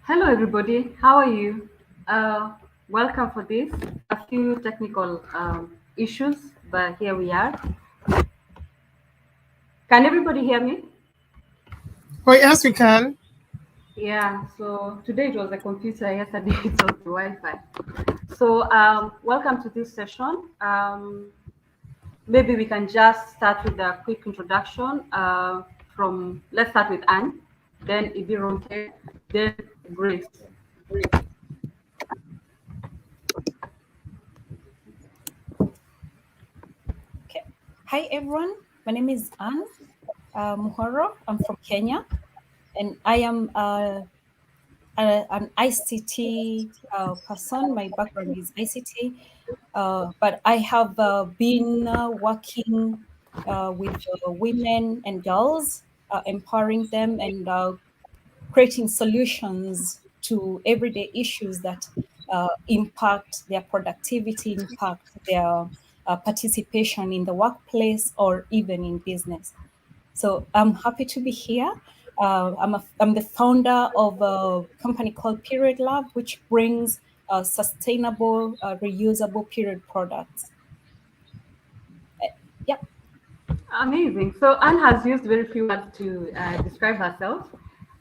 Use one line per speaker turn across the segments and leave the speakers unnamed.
Hello, everybody. How are you? Welcome for this. A few technical issues, but here we are. Can everybody hear me?
Oh, yes, we can.
Yeah. So today it was the computer. Yesterday it was the Wi-Fi. So welcome to this session. Maybe we can just start with a quick introduction. Let's start with Anne, then Ibironke, then Grace.
Okay. Hi, everyone. My name is Anne Muhoro. I'm from Kenya, and I am an ICT person. My background is ICT, but I have been working with women and girls, empowering them and creating solutions to everyday issues that impact their productivity, impact their participation in the workplace or even in business. So I'm happy to be here. I'm the founder of a company called Period Lab, which brings sustainable, reusable period products. Yep.
Amazing. So Anne has used very few words to describe herself.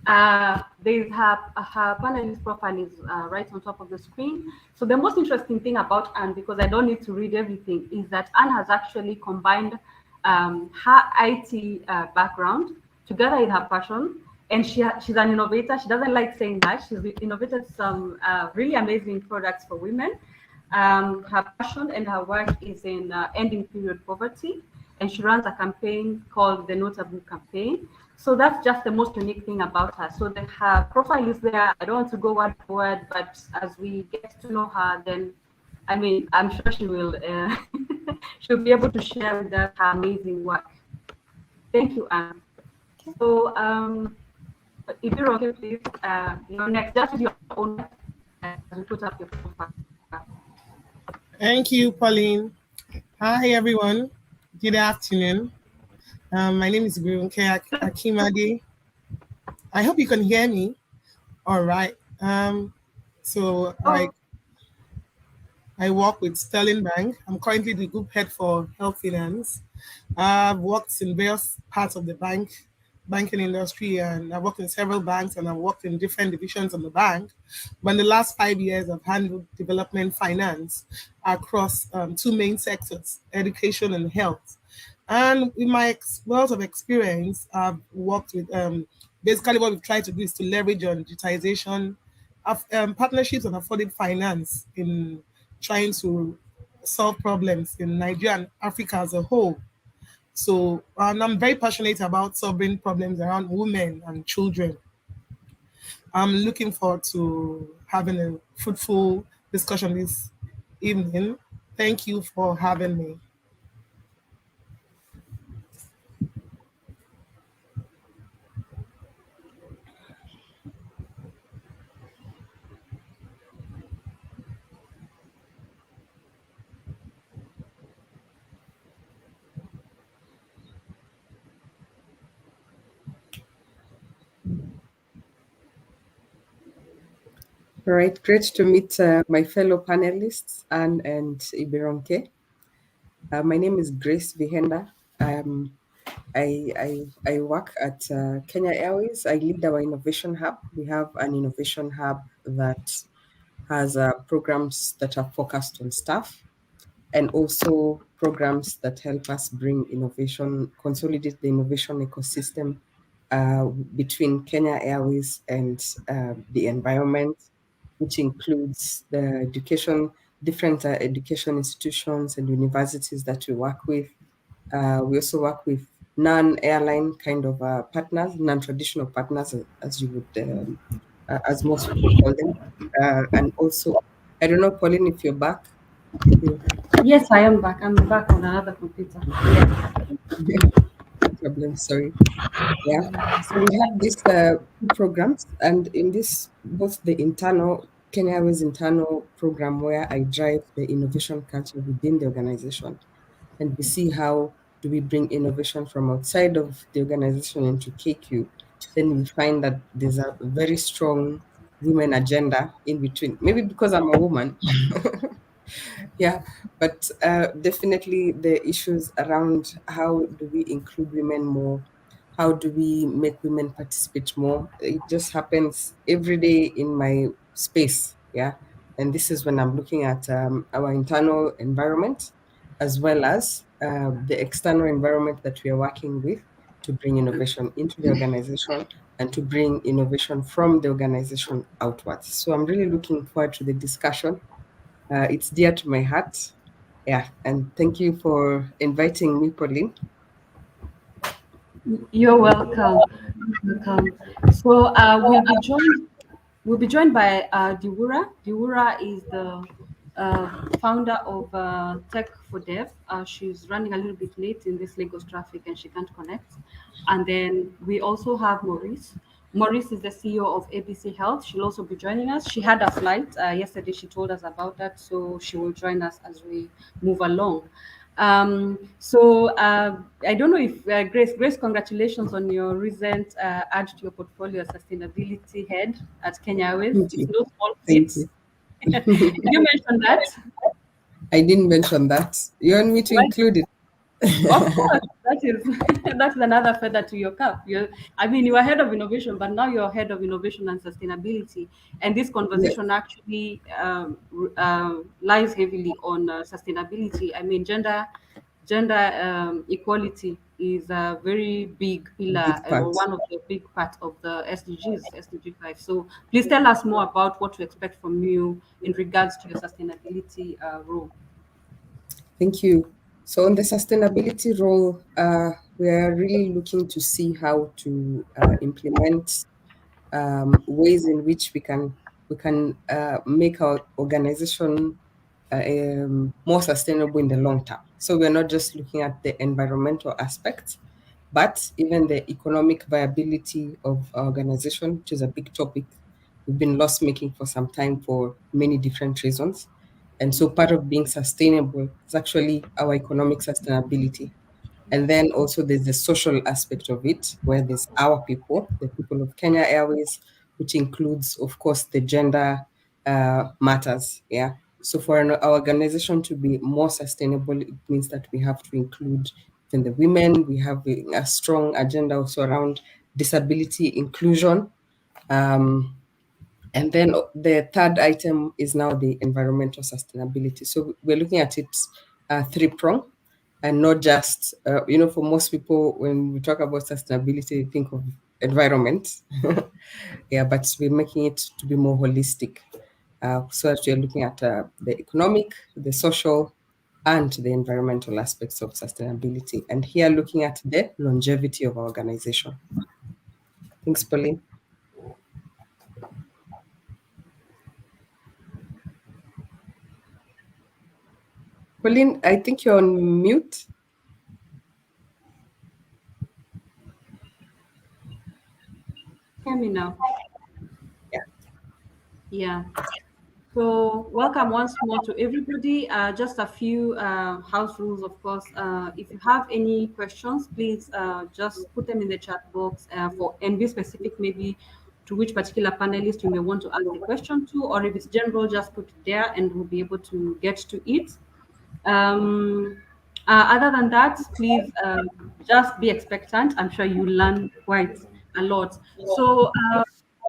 There's her panelist profile is right on top of the screen. So the most interesting thing about Anne, because I don't need to read everything, is that Anne has actually combined her IT background together with her passion. And she's an innovator. She doesn't like saying that. She's innovated some really amazing products for women. Her passion and her work is in ending period poverty, and she runs a campaign called the Notable Campaign. So that's just the most unique thing about her. So her profile is there. I don't want to go word for word, but as we get to know her, then I mean, I'm sure she will. She'll be able to share with us her amazing work. Thank you, Anne. So, if you're okay, please, you're next. Just use your own as we put up your profile.
Thank you, Pauline. Hi, everyone. Good afternoon. My name is Birunke Akimade. I hope you can hear me. All right. So
Oh,
I work with Sterling Bank. I'm currently the group head for health finance. I've worked in various parts of the banking industry, and I've worked in several banks, and I've worked in different divisions of the bank. But in the last 5 years, I've handled development finance across two main sectors, education and health. And with my wealth of experience, I've worked with basically what we've tried to do is to leverage on digitization, of partnerships and afforded finance in trying to solve problems in Nigeria and Africa as a whole. So, and I'm very passionate about solving problems around women and children. I'm looking forward to having a fruitful discussion this evening. Thank you for having me.
All right, great to meet my fellow panelists, Anne and Ibironke. My name is Grace Vihenda. I work at Kenya Airways. I lead our innovation hub. We have an innovation hub that has programs that are focused on staff and also programs that help us bring innovation, consolidate the innovation ecosystem between Kenya Airways and the environment, which includes the education, different education institutions and universities that we work with. We also work with non-airline kind of partners, non-traditional partners, as you would, as most people call them. And also, I don't know, Pauline, if you're back. Yeah.
yes, I am back. I'm back on another computer. Yeah.
No problem, sorry. Yeah. So we have these two programs, and in this, both the internal Kenya Airways internal program where I drive the innovation culture within the organization, and we see how do we bring innovation from outside of the organization into KQ. Then we find that there's a very strong women agenda in between. Maybe because I'm a woman. Yeah, but definitely the issues around how do we include women more, how do we make women participate more. It just happens every day in my space. Yeah, and this is when I'm looking at our internal environment as well as the external environment that we are working with to bring innovation into the organization and to bring innovation from the organization outwards. So I'm really looking forward to the discussion. It's dear to my heart. Yeah, and thank you for inviting me, Pauline.
You're welcome. You're welcome. So we'll be joined by Diwura. Diwura is the founder of Tech for Dev. She's running a little bit late in this Lagos traffic and she can't connect. And then we also have Maurice. Maurice is the CEO of ABC Health. She'll also be joining us. She had a flight yesterday. She told us about that, so she will join us as we move along. I don't know if Grace, congratulations on your recent add to your portfolio as sustainability head at Kenya Airways.
Thank
It's
you.
no small
Thank
feat.
you.
Did you mention that?
I didn't mention that. You want me to
Why?
include it?
Of course, that is that's another feather to your cap. I mean, you are head of innovation, but now you're head of innovation and sustainability. And this
Yes,
conversation actually lies heavily on sustainability. I mean, gender equality is a very big pillar
big
or
part.
one of the big parts of the SDGs, SDG 5. So please tell us more about what to expect from you in regards to your sustainability role.
Thank you. So on the sustainability role, we are really looking to see how to implement ways in which we can make our organization more sustainable in the long term. So we're not just looking at the environmental aspects, but even the economic viability of our organization, which is a big topic. We've been loss making for some time for many different reasons. And so part of being sustainable is actually our economic sustainability. And then also there's the social aspect of it, where there's our people, the people of Kenya Airways, which includes, of course, the gender matters. Yeah. So for our organization to be more sustainable, it means that we have to include even the women. We have a strong agenda also around disability inclusion. Um, and then the third item is now the environmental sustainability. So we're looking at it three-pronged and not just, for most people, when we talk about sustainability, they think of environment. Yeah, but we're making it to be more holistic. So that we're looking at the economic, the social, and the environmental aspects of sustainability. And here looking at the longevity of our organization. Thanks, Pauline. Pauline, I think you're on mute.
Hear me now.
Yeah.
Yeah. So welcome once more to everybody. Just a few house rules, of course. If you have any questions, please just put them in the chat box and be specific, maybe to which particular panelist you may want to ask the question to, or if it's general, just put it there and we'll be able to get to it. Other than that, please just be expectant. I'm sure you learn quite a lot. So,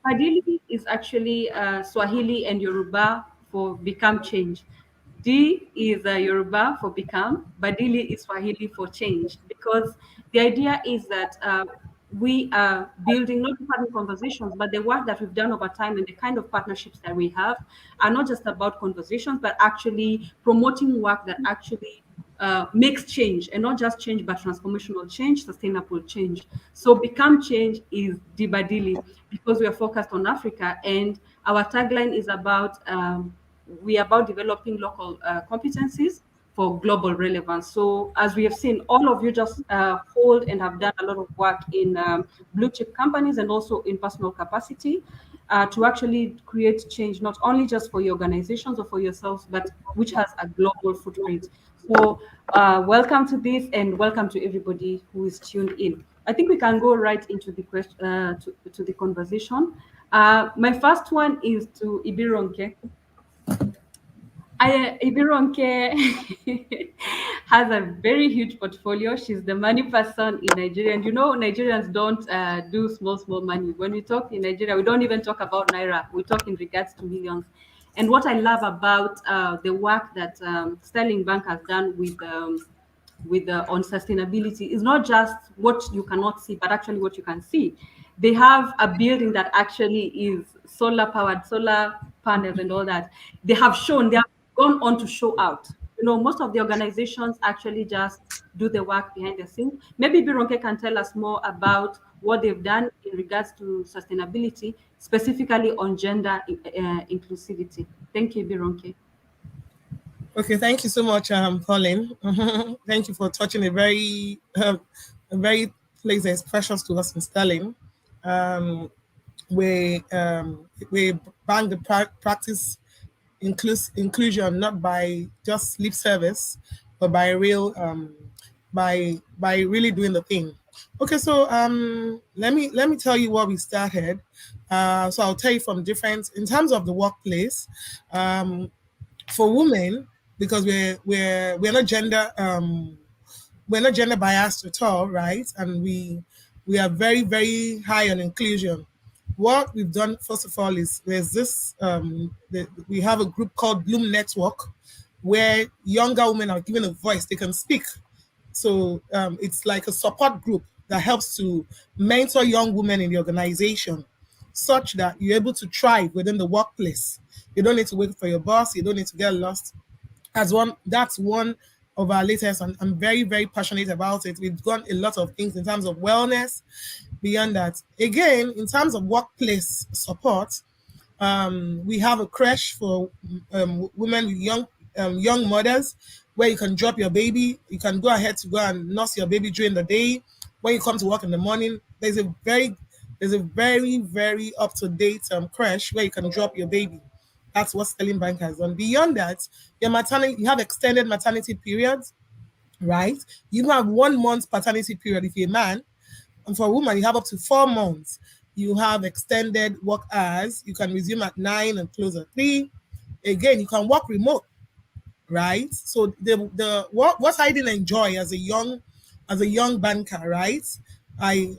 Padili is actually Swahili and Yoruba for become change. D is Yoruba for become, Badili is Swahili for change. Because the idea is that we are building, not just having conversations, but the work that we've done over time and the kind of partnerships that we have are not just about conversations, but actually promoting work that actually makes change, and not just change, but transformational change, sustainable change. So become change is DiBadili because we are focused on Africa, and our tagline is about we are about developing local competencies for global relevance. So as we have seen, all of you just hold and have done a lot of work in blue chip companies and also in personal capacity to actually create change, not only just for your organizations or for yourselves, but which has a global footprint. So welcome to this and welcome to everybody who is tuned in. I think we can go right into the question to the conversation. My first one is to Ibironke. Ibironke has a very huge portfolio. She's the money person in Nigeria. And you know, Nigerians don't do small money. When we talk in Nigeria, we don't even talk about Naira. We talk in regards to millions. And what I love about the work that Sterling Bank has done with on sustainability is not just what you cannot see, but actually what you can see. They have a building that actually is solar powered, solar panels and all that. They have gone on to show out. You know, most of the organizations actually just do the work behind the scenes. Maybe Bironke can tell us more about what they've done in regards to sustainability, specifically on gender inclusivity. Thank you, Bironke.
Okay, thank you so much, Pauline. Thank you for touching a very place that is precious to us in Sterling. We bank the practice inclusion not by just lip service, but by real by really doing the thing. Okay, so let me tell you what we started. So I'll tell you from different in terms of the workplace. For women, because we're not gender biased at all, right? And we are very high on inclusion. What we've done first of all is we have a group called Bloom Network, where younger women are given a voice; they can speak. So it's like a support group that helps to mentor young women in the organization, such that you're able to thrive within the workplace. You don't need to wait for your boss. You don't need to get lost. That's one of our latest, and I'm very passionate about it. We've done a lot of things in terms of wellness. Beyond that, again, in terms of workplace support, we have a creche for women, young mothers, where you can drop your baby. You can go ahead to go and nurse your baby during the day. When you come to work in the morning, there's a very up to date creche where you can drop your baby. That's what Sterling Bank has done. Beyond that, you have extended maternity periods, right? You have 1 month paternity period if you're a man, and for a woman, you have up to 4 months. You have extended work hours. You can resume at 9 and close at 3. Again, you can work remote, right? So what I didn't enjoy as a young banker, right?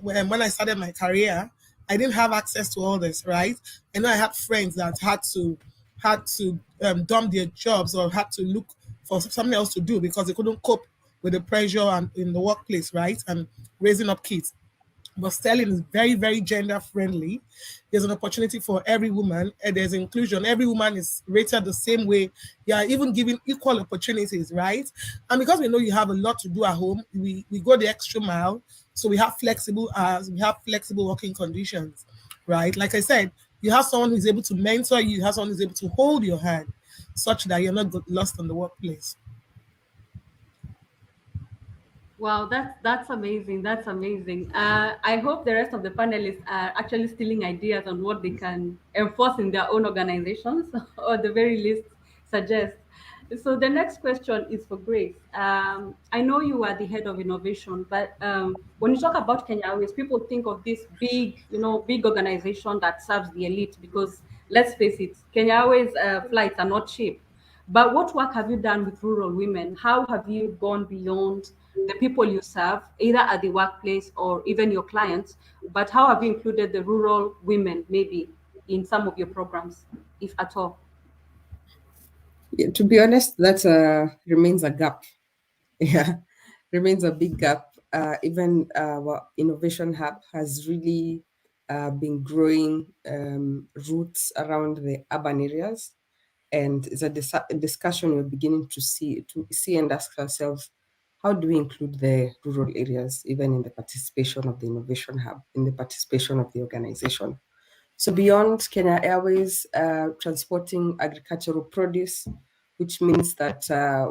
When I started my career, I didn't have access to all this, right? I know I had friends that had to dump their jobs or had to look for something else to do because they couldn't cope with the pressure and in the workplace, right? And raising up kids. But Sterling is very gender friendly. There's an opportunity for every woman, and there's inclusion. Every woman is rated the same way. You are even given equal opportunities, right? And because we know you have a lot to do at home, we go the extra mile. So we have flexible hours, we have flexible working conditions, right? Like I said, you have someone who's able to mentor you, you have someone who's able to hold your hand, such that you're not lost in the workplace.
Wow, that's amazing. That's amazing. I hope the rest of the panelists are actually stealing ideas on what they can enforce in their own organizations, or the very least suggest. So the next question is for Grace. I know you are the head of innovation, but when you talk about Kenya Airways, people think of this big organization that serves the elite. Because let's face it, Kenya Airways flights are not cheap. But what work have you done with rural women? How have you gone beyond the people you serve, either at the workplace or even your clients? But how have you included the rural women, maybe, in some of your programs, if at all?
Yeah, to be honest, that remains a gap. Yeah, remains a big gap. Even our innovation hub has really been growing roots around the urban areas, and it's a discussion we're beginning to see and ask ourselves: how do we include the rural areas, even in the participation of the innovation hub, in the participation of the organization? So beyond Kenya Airways transporting agricultural produce, which means that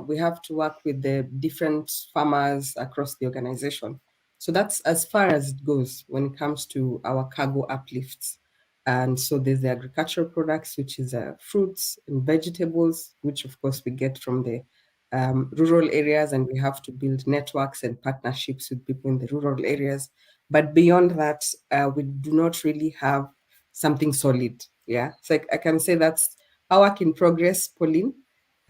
we have to work with the different farmers across the organization. So that's as far as it goes when it comes to our cargo uplifts. And so there's the agricultural products, which is fruits and vegetables, which of course we get from the rural areas, and we have to build networks and partnerships with people in the rural areas. But beyond that, we do not really have something solid. Yeah, so I can say that's a work in progress, Pauline.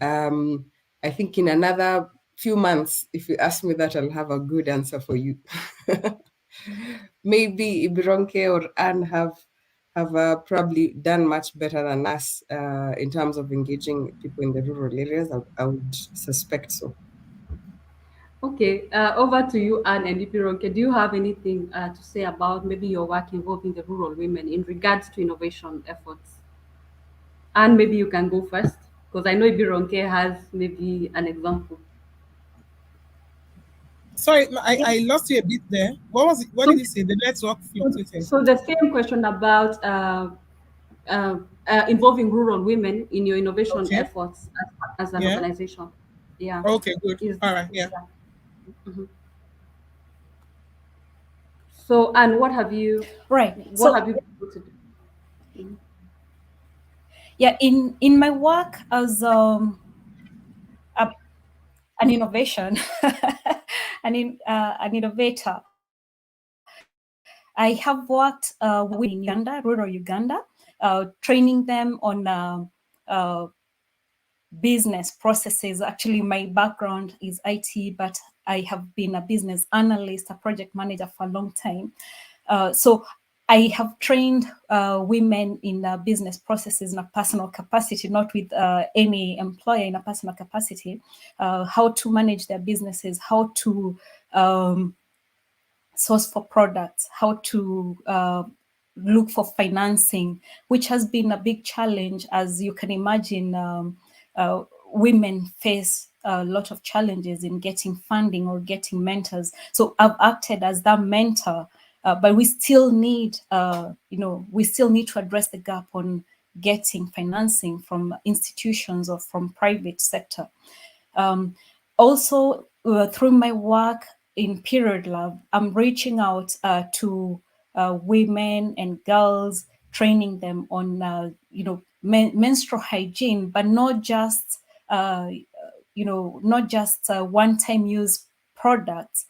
I think in another few months, if you ask me that, I'll have a good answer for you. Maybe Ibironke or Anne have probably done much better than us in terms of engaging people in the rural areas. I would suspect so.
Okay, over to you, Anne and Ipironke. Do you have anything to say about maybe your work involving the rural women in regards to innovation efforts? And maybe you can go first, because I know Ipironke has maybe an example.
Sorry, I lost you a bit there. What was it? What
So,
did you say? The network fluctuated.
so the same question about involving rural women in your innovation
Okay.
efforts as an
Yeah.
organization. Yeah.
Okay, good.
Is
All right. Yeah.
yeah. Mhm. So, and
Right.
what
So
have you been able to do? Mhm.
yeah, in my work as an innovation, an innovator, I have worked with women in Uganda, rural Uganda, training them on business processes. Actually, my background is IT, but I have been a business analyst, a project manager for a long time. So I have trained women in business processes in a personal capacity, not with any employer, in a personal capacity, how to manage their businesses, how to source for products, how to look for financing, which has been a big challenge. As you can imagine, women face a lot of challenges in getting funding or getting mentors. So I've acted as that mentor, but we still need, we still need to address the gap on getting financing from institutions or from private sector. Also, through my work in Period Lab, I'm reaching out to women and girls, training them on, menstrual hygiene, but not just, not just one-time use products.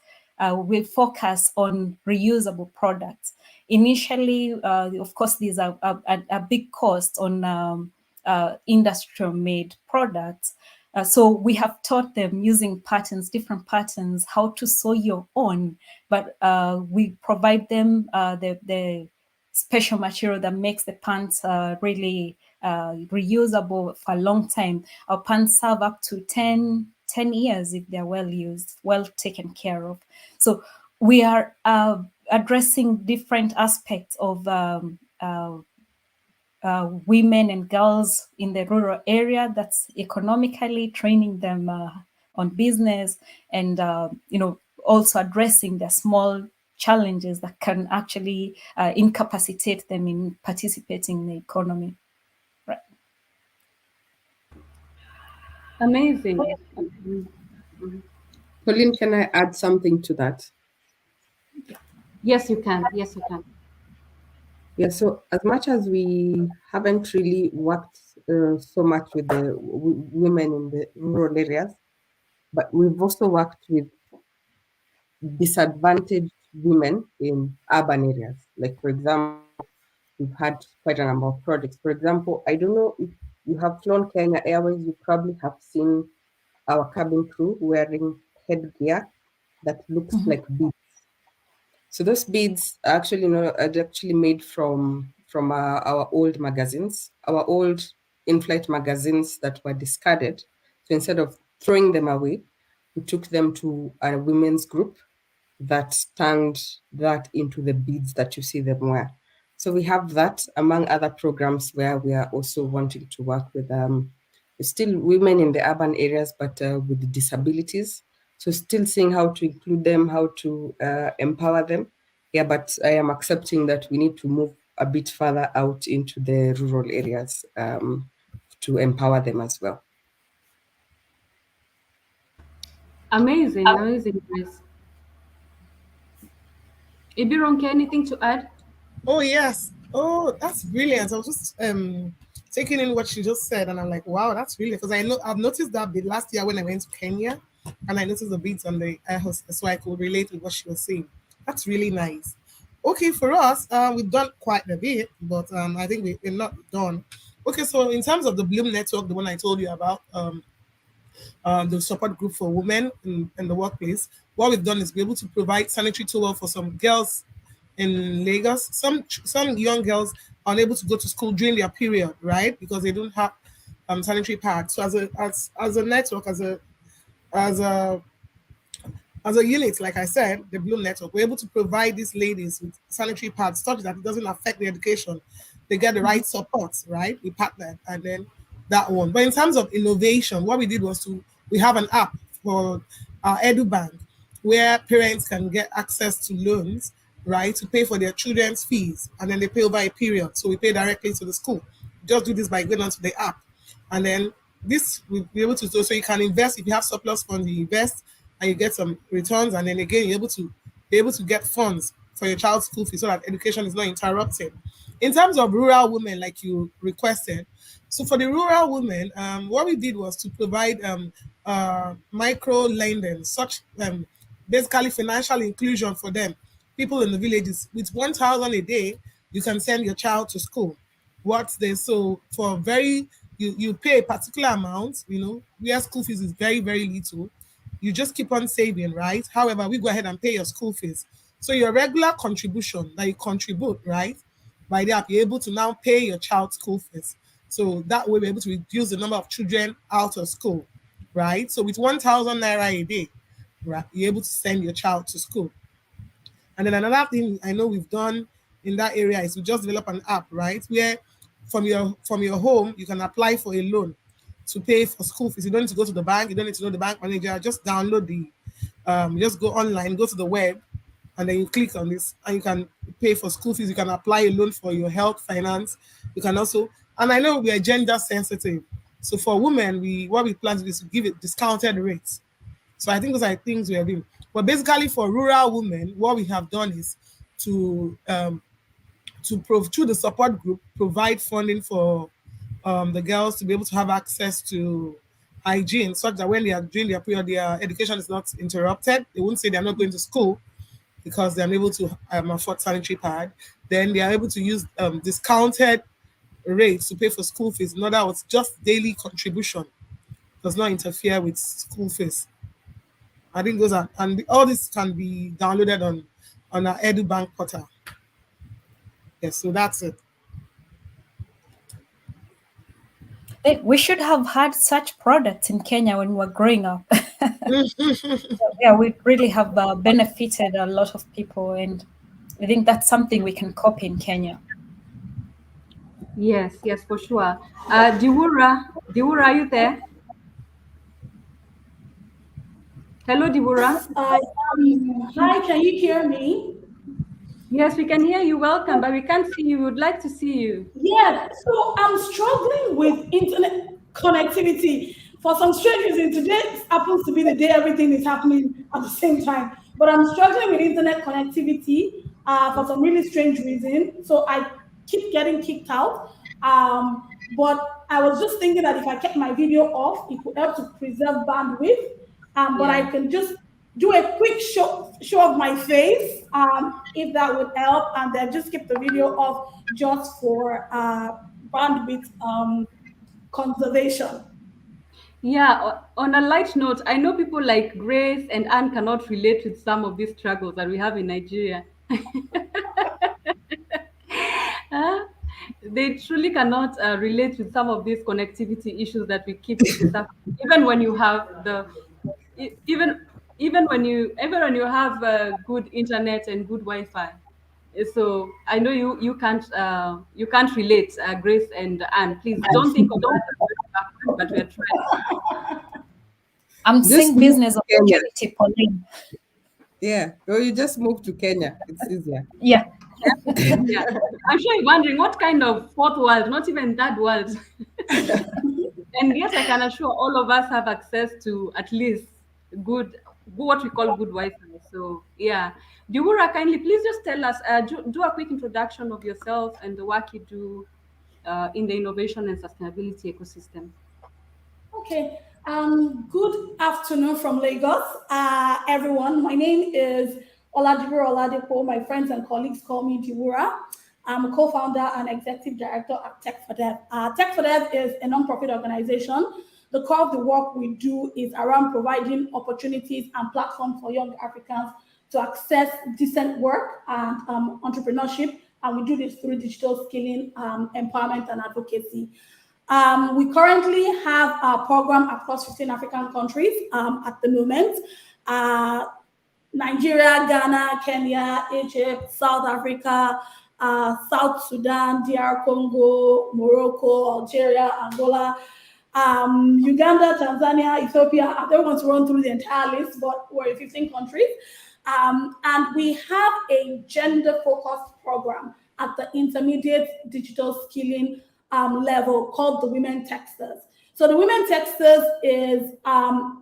We focus on reusable products. Initially, of course, these are a big cost on industrial-made products. So we have taught them using patterns, different patterns, how to sew your own, but we provide them the special material that makes the pants really reusable for a long time. Our pants serve up to 10 years if they're well used, well taken care of. So we are addressing different aspects of women and girls in the rural area. That's economically training them on business, and also addressing the small challenges that can actually incapacitate them in participating in the economy. Right.
Amazing. Mhm. Mhm.
Pauline, can I add something to that?
Yes, you can. Yes, you can.
Yeah, so as much as we haven't really worked so much with the women in the rural areas, but we've also worked with disadvantaged women in urban areas. Like, for example, we've had quite a number of projects. For example, I don't know if you have flown Kenya Airways, you probably have seen our cabin crew wearing headgear that looks like beads. So those beads are actually, are actually made from our old magazines, our old in-flight magazines that were discarded. So instead of throwing them away, we took them to a women's group that turned that into the beads that you see them wear. So we have that among other programs where we are also wanting to work with still women in the urban areas, but with disabilities. So still seeing how to include them, how to empower them. Yeah, but I am accepting that we need to move a bit further out into the rural areas to empower them as well.
Amazing. Amazing, guys. Ibironke, anything to add?
Oh yes. Oh, that's brilliant. I was just taking in what she just said, and I'm like, wow, that's brilliant. Because I know I've noticed that the last year when I went to Kenya, and I noticed the beats on the air hostess, so I could relate with what she was saying. That's really nice. Okay, for us, we've done quite a bit, but I think we're not done. Okay, so in terms of the Bloom Network, the one I told you about, the support group for women in the workplace, what we've done is be able to provide sanitary towel for some girls in Lagos. Some young girls are unable to go to school during their period, right? Because they don't have sanitary pads. So as a network, as a as a unit, like I said, the Bloom Network, we're able to provide these ladies with sanitary pads such that it doesn't affect their education. They get the right support, right? We partner and then that one. But in terms of innovation, what we did was we have an app for our EduBank where parents can get access to loans, right, to pay for their children's fees, and then they pay over a period. So we pay directly to the school. Just do this by going onto the app, and then this will be able to do so you can invest if you have surplus funds, you invest and you get some returns, and then again you're able to get funds for your child's school fees so that education is not interrupted. In terms of rural women, like you requested, so for the rural women, what we did was to provide micro lending, such basically financial inclusion for them. People in the villages with 1,000 a day, you can send your child to school. What they so for very you pay a particular amount, where school fees is very, very little. You just keep on saving, right? However, we go ahead and pay your school fees. So your regular contribution that you contribute, right? By that, you're able to now pay your child's school fees. So that way, we're able to reduce the number of children out of school, right? So with 1,000 naira a day, right, you're able to send your child to school. And then another thing I know we've done in that area is we just develop an app, right? Where from your home you can apply for a loan to pay for school fees. You don't need to go to the bank, you don't need to know the bank manager, just download you just go online, go to the web, and then you click on this and you can pay for school fees. You can apply a loan for your health, finance. You can also, and I know we are gender sensitive. So for women, what we plan to do is to give it discounted rates. So I think those are things we are doing. But basically for rural women, what we have done is to through the support group, provide funding for the girls to be able to have access to hygiene, such that when they are doing their period, their education is not interrupted. They won't say they're not going to school because they're unable to afford sanitary pad. Then they are able to use discounted rates to pay for school fees. In other words, just daily contribution does not interfere with school fees. I think those are, and all this can be downloaded on our EduBank portal. Yes, so that's it.
We should have had such products in Kenya when we were growing up. Yeah, we really have benefited a lot of people, and I think that's something we can copy in Kenya.
Yes, for sure. Diwura, are you there? Hello, Diwura.
Hi, can you hear me?
Yes, we can hear you. Welcome, but we can't see you. We would like to see you.
Yeah, so I'm struggling with internet connectivity. For some strange reason, today happens to be the day everything is happening at the same time. But I'm struggling with internet connectivity for some really strange reason. So I keep getting kicked out. But I was just thinking that if I kept my video off, it could help to preserve bandwidth. But I can just do a quick show of my face, if that would help, and then just keep the video off just for bandwidth conservation.
Yeah, on a light note, I know people like Grace and Anne cannot relate with some of these struggles that we have in Nigeria. They truly cannot relate with some of these connectivity issues that we keep suffering. Even when you have even when you have good internet and good Wi-Fi. So I know you can't relate, Grace and Anne. Please don't think of that as very backward, but we're trying.
I'm
Just
seeing
move
business
to Kenya.
opportunity, Pauline.
Yeah. Or you just move to Kenya. It's easier.
Yeah.
Yeah. I'm sure you're wondering what kind of fourth world, not even third world. And yes, I can assure all of us have access to at least good, what we call good Wi-Fi. So yeah, Diwura, kindly please just tell us, do a quick introduction of yourself and the work you do in the innovation and sustainability ecosystem.
Okay. Good afternoon from Lagos, everyone. My name is Oladipo Oladipo. My friends and colleagues call me Diwura. I'm a co-founder and executive director at Tech for Dev. Tech for Dev is a non-profit organization. The core of the work we do is around providing opportunities and platforms for young Africans to access decent work and entrepreneurship. And we do this through digital skilling, empowerment, and advocacy. We currently have a program across 15 African countries at the moment. Nigeria, Ghana, Kenya, Egypt, South Africa, South Sudan, DR Congo, Morocco, Algeria, Angola, Uganda, Tanzania, Ethiopia. I don't want to run through the entire list, but we're in 15 countries. And we have a gender-focused program at the intermediate digital skilling level called the Women Techsters. So the Women Techsters is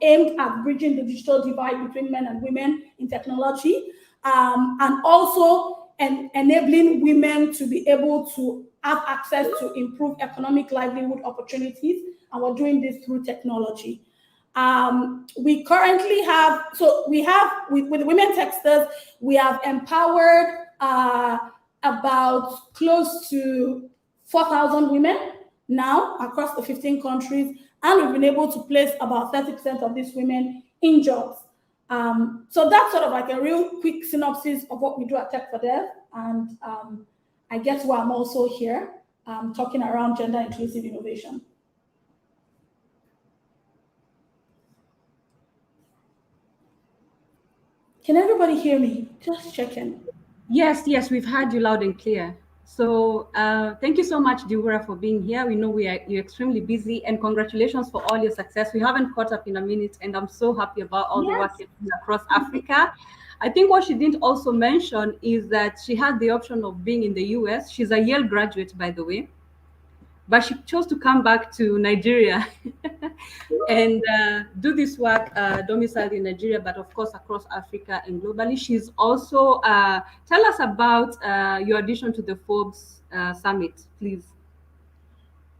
aimed at bridging the digital divide between men and women in technology, and also enabling women to be able to have access to improve economic livelihood opportunities. And we're doing this through technology. We currently have, with the Women Techsters, we have empowered about close to 4,000 women now across the 15 countries, and we've been able to place about 30% of these women in jobs. So that's sort of like a real quick synopsis of what we do at Tech for Dev, and I guess why I'm also here talking around gender inclusive innovation. Can everybody hear me? Just checking.
Yes, we've heard you loud and clear. So thank you so much, Diwura, for being here. We know you're extremely busy, and congratulations for all your success. We haven't caught up in a minute, and I'm so happy about all the work you're doing across Africa. I think what she didn't also mention is that she had the option of being in the US. She's a Yale graduate, by the way, but she chose to come back to Nigeria and do this work domiciled in Nigeria, but of course across Africa and globally. She's also, tell us about your addition to the Forbes Summit, please.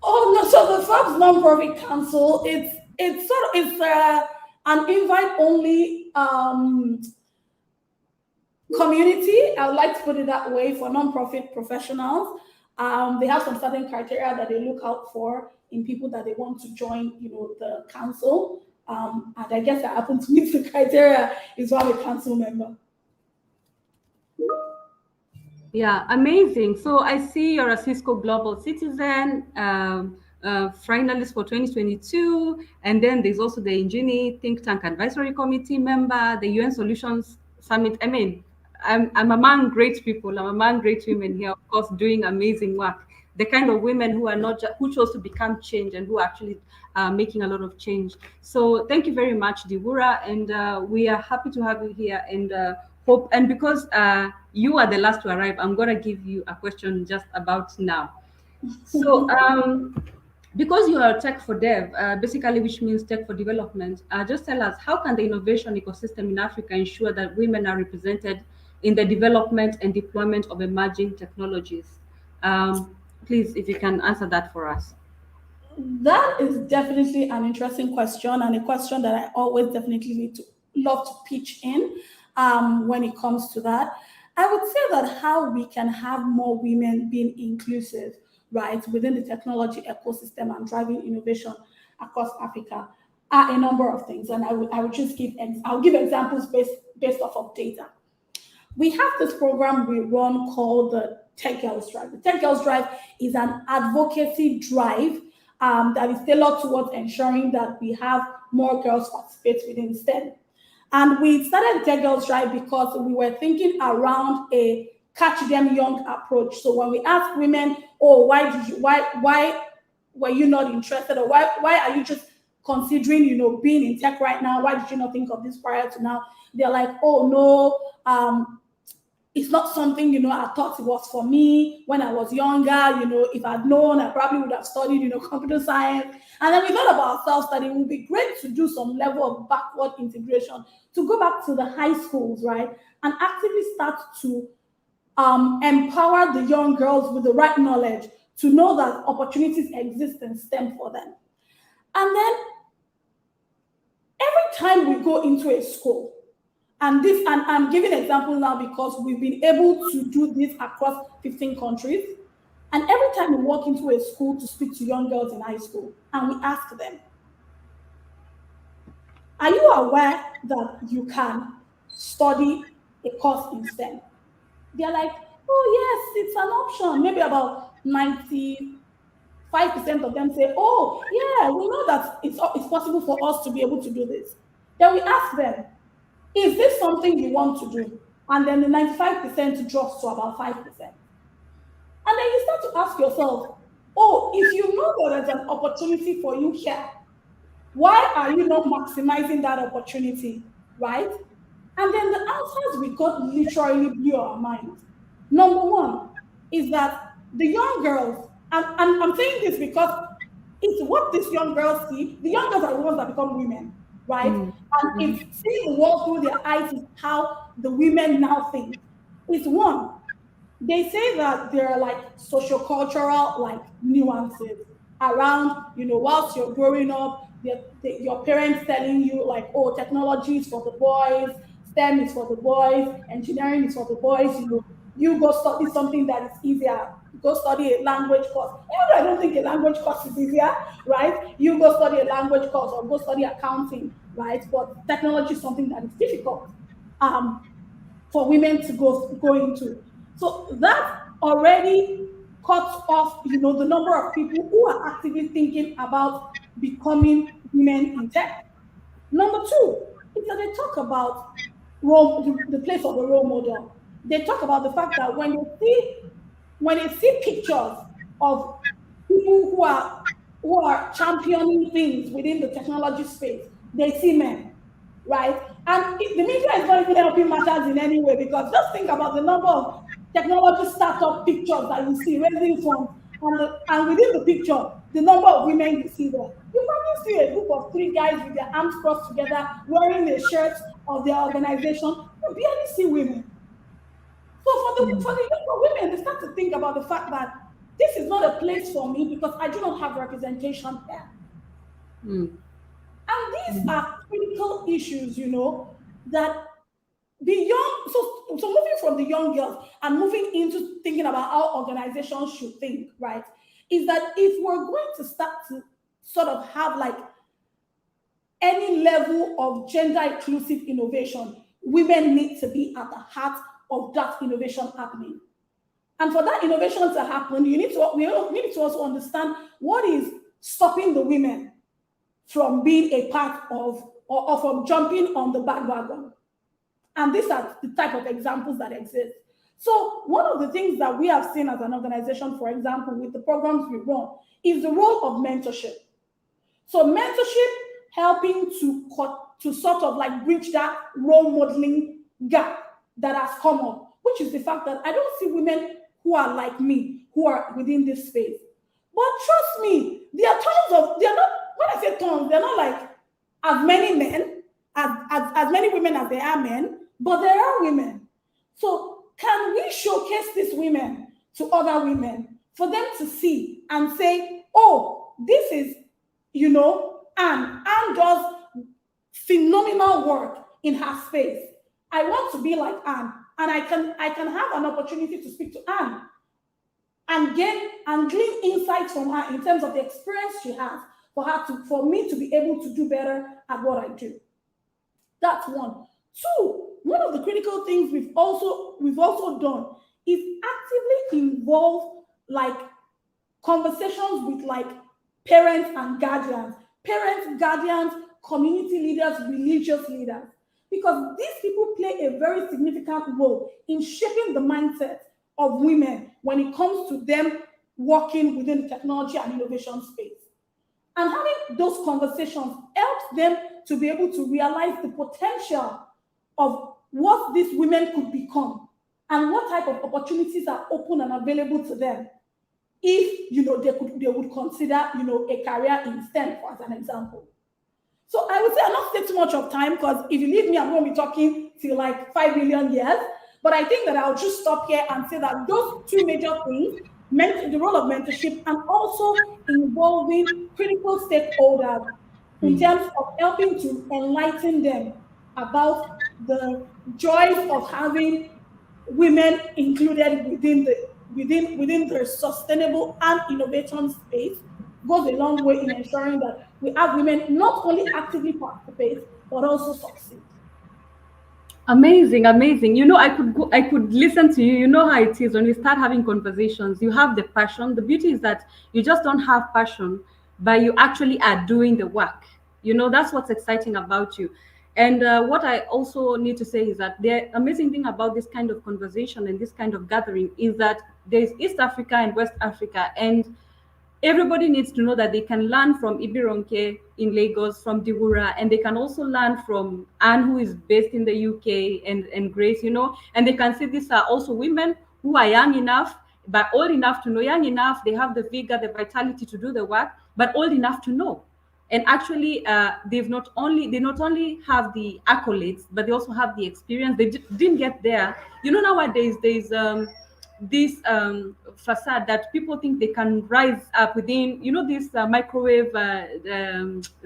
Oh no! So the Forbes Nonprofit Council, it's an invite-only community. I would like to put it that way for nonprofit professionals. They have some certain criteria that they look out for in people that they want to join, the council. And I guess I happen to meet the criteria, is why I'm a council member.
Yeah, amazing. So I see you're a Cisco Global Citizen, finalist for 2022, and then there's also the Ingenie Think Tank Advisory Committee member, the UN Solutions Summit. I mean, I'm among great people. I'm among great women here, of course, doing amazing work. The kind of women who are not who chose to become change and who are actually making a lot of change. So thank you very much, Diwura, and we are happy to have you here. And hope, and because you are the last to arrive, I'm gonna give you a question just about now. So because you are Tech for Dev, basically, which means Tech for Development, just tell us, how can the innovation ecosystem in Africa ensure that women are represented in the development and deployment of emerging technologies? Please, if you can answer that for us.
That is definitely an interesting question, and a question that I always definitely love to pitch in when it comes to that. I would say that how we can have more women being inclusive, right, within the technology ecosystem and driving innovation across Africa are a number of things, and I would just give examples based off of data. We have this program we run called the Tech Girls Drive. The Tech Girls Drive is an advocacy drive that is tailored towards ensuring that we have more girls participate within STEM. And we started the Tech Girls Drive because we were thinking around a catch them young approach. So when we ask women, oh, why were you not interested, or why are you just considering, being in tech right now? Why did you not think of this prior to now? They're like, oh no, it's not something, I thought it was for me when I was younger. If I'd known, I probably would have studied, computer science. And then we thought about self-study. It would be great to do some level of backward integration, to go back to the high schools, right? And actively start to empower the young girls with the right knowledge to know that opportunities exist in STEM for them. And then every time we go into a school, And I'm giving an example now because we've been able to do this across 15 countries. And every time we walk into a school to speak to young girls in high school, and we ask them, are you aware that you can study a course in STEM? They're like, oh yes, it's an option. Maybe about 95% of them say, oh yeah, we know that it's possible for us to be able to do this. Then we ask them, is this something you want to do? And then the 95% drops to about 5%. And then you start to ask yourself, oh, if you know that there's an opportunity for you here, why are you not maximizing that opportunity, right? And then the answers we got literally blew our minds. Number one is that the young girls, and I'm saying this because it's what these young girls see. The young girls are the ones that become women, right? And it's seeing the world through their eyes is how the women now think. It's one, they say that there are like sociocultural like nuances around, whilst you're growing up, your parents telling you like, oh, technology is for the boys, STEM is for the boys, engineering is for the boys, you go study something that is easier. Go study a language course. Even though I don't think a language course is easier, right? You go study a language course or go study accounting, right? But technology is something that is difficult for women to go into. So that already cuts off, the number of people who are actively thinking about becoming women in tech. Number two is that they talk about the place of the role model. They talk about the fact that when they see pictures of people who are championing things within the technology space, they see men, right? And the media is not even helping matters in any way, because just think about the number of technology startup pictures that you see raising funds, and within the picture, the number of women you see there. You probably see a group of 3 guys with their arms crossed together, wearing the shirt of their organization. You barely see women. So for the younger women, they start to think about the fact that this is not a place for me because I do not have representation there. And these are critical issues, that beyond, so moving from the young girls and moving into thinking about how organizations should think, right, is that if we're going to start to sort of have like any level of gender inclusive innovation, women need to be at the heart of that innovation happening. And for that innovation to happen, we need to also understand what is stopping the women from being a part of or from jumping on the bandwagon. And these are the type of examples that exist. So one of the things that we have seen as an organization, for example, with the programs we run, is the role of mentorship. So mentorship helping to sort of like bridge that role modeling gap that has come up, which is the fact that I don't see women who are like me, who are within this space. But trust me, there are they're not, when I say tons, they're not like as many men, as many women as there are men, but there are women. So can we showcase these women to other women for them to see and say, oh, this is, Anne does phenomenal work in her space. I want to be like Anne, and I can have an opportunity to speak to Anne and glean insights from her in terms of the experience she has for me to be able to do better at what I do. That's one. Two, one of the critical things we've also done is actively involve like conversations with like parents and guardians, community leaders, religious leaders, because these people play a very significant role in shaping the mindset of women when it comes to them working within the technology and innovation space. And having those conversations helps them to be able to realize the potential of what these women could become and what type of opportunities are open and available to them if they would consider a career in STEM, as an example. So I would say I'll not take too much of time, because if you leave me, I'm going to be talking till like 5 million years. But I think that I'll just stop here and say that those two major things, the role of mentorship and also involving critical stakeholders in terms of helping to enlighten them about the joys of having women included within the sustainable and innovation space goes a long way in ensuring that we have women not only actively participate but also succeed.
Amazing, amazing. You know, I could listen to you. You know how it is when we start having conversations. You have the passion. The beauty is that you just don't have passion, but you actually are doing the work. You know, that's what's exciting about you. And what I also need to say is that the amazing thing about this kind of conversation and this kind of gathering is that there's East Africa and West Africa, and everybody needs to know that they can learn from Ibironke in Lagos, from Diwura, and they can also learn from Anne, who is based in the UK, and Grace, you know, and they can see these are also women who are young enough, but old enough to know, young enough, they have the vigor, the vitality to do the work, but old enough to know. And actually, they not only have the accolades, but they also have the experience. They didn't get there. You know, nowadays there's this facade that people think they can rise up within, you know, this microwave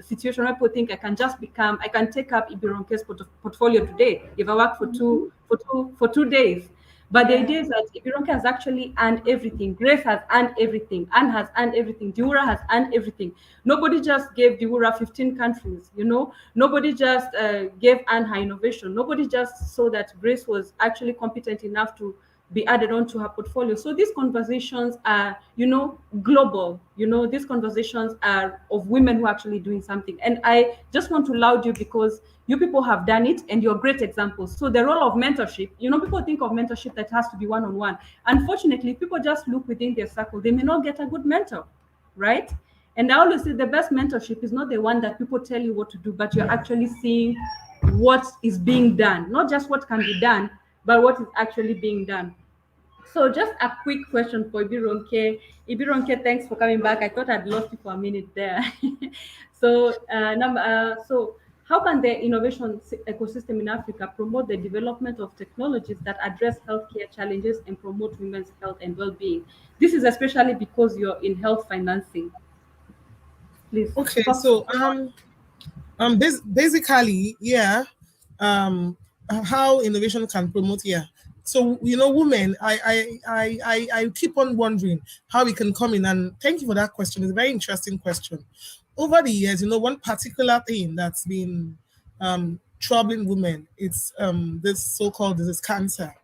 situation where people think I can take up Ibironke's portfolio today if I work for 2 days. But the idea is that Ibironke has actually earned everything. Grace has earned everything. Anne has earned everything. Diwura has earned everything. Nobody just gave Diwura 15 countries, you know. Nobody just gave Anne her innovation. Nobody just saw that Grace was actually competent enough to be added onto her portfolio. So these conversations are, you know, global. You know, these conversations are of women who are actually doing something. And I just want to laud you because you people have done it and you're great examples. So the role of mentorship, you know, people think of mentorship that has to be one-on-one. Unfortunately, people just look within their circle. They may not get a good mentor, right? And I always say the best mentorship is not the one that people tell you what to do, but you're actually seeing what is being done, not just what can be done, but what is actually being done. So just a quick question for Ibironke. Ibironke, thanks for coming back. I thought I'd lost you for a minute there. So how can the innovation ecosystem in Africa promote the development of technologies that address healthcare challenges and promote women's health and well-being? This is especially because you're in health financing. Please.
Okay, so basically, yeah, how innovation can promote, yeah. So, you know, women, I keep on wondering how we can come in, and thank you for that question. It's a very interesting question. Over the years, you know, one particular thing that's been troubling women, it's this so-called disease, cancer.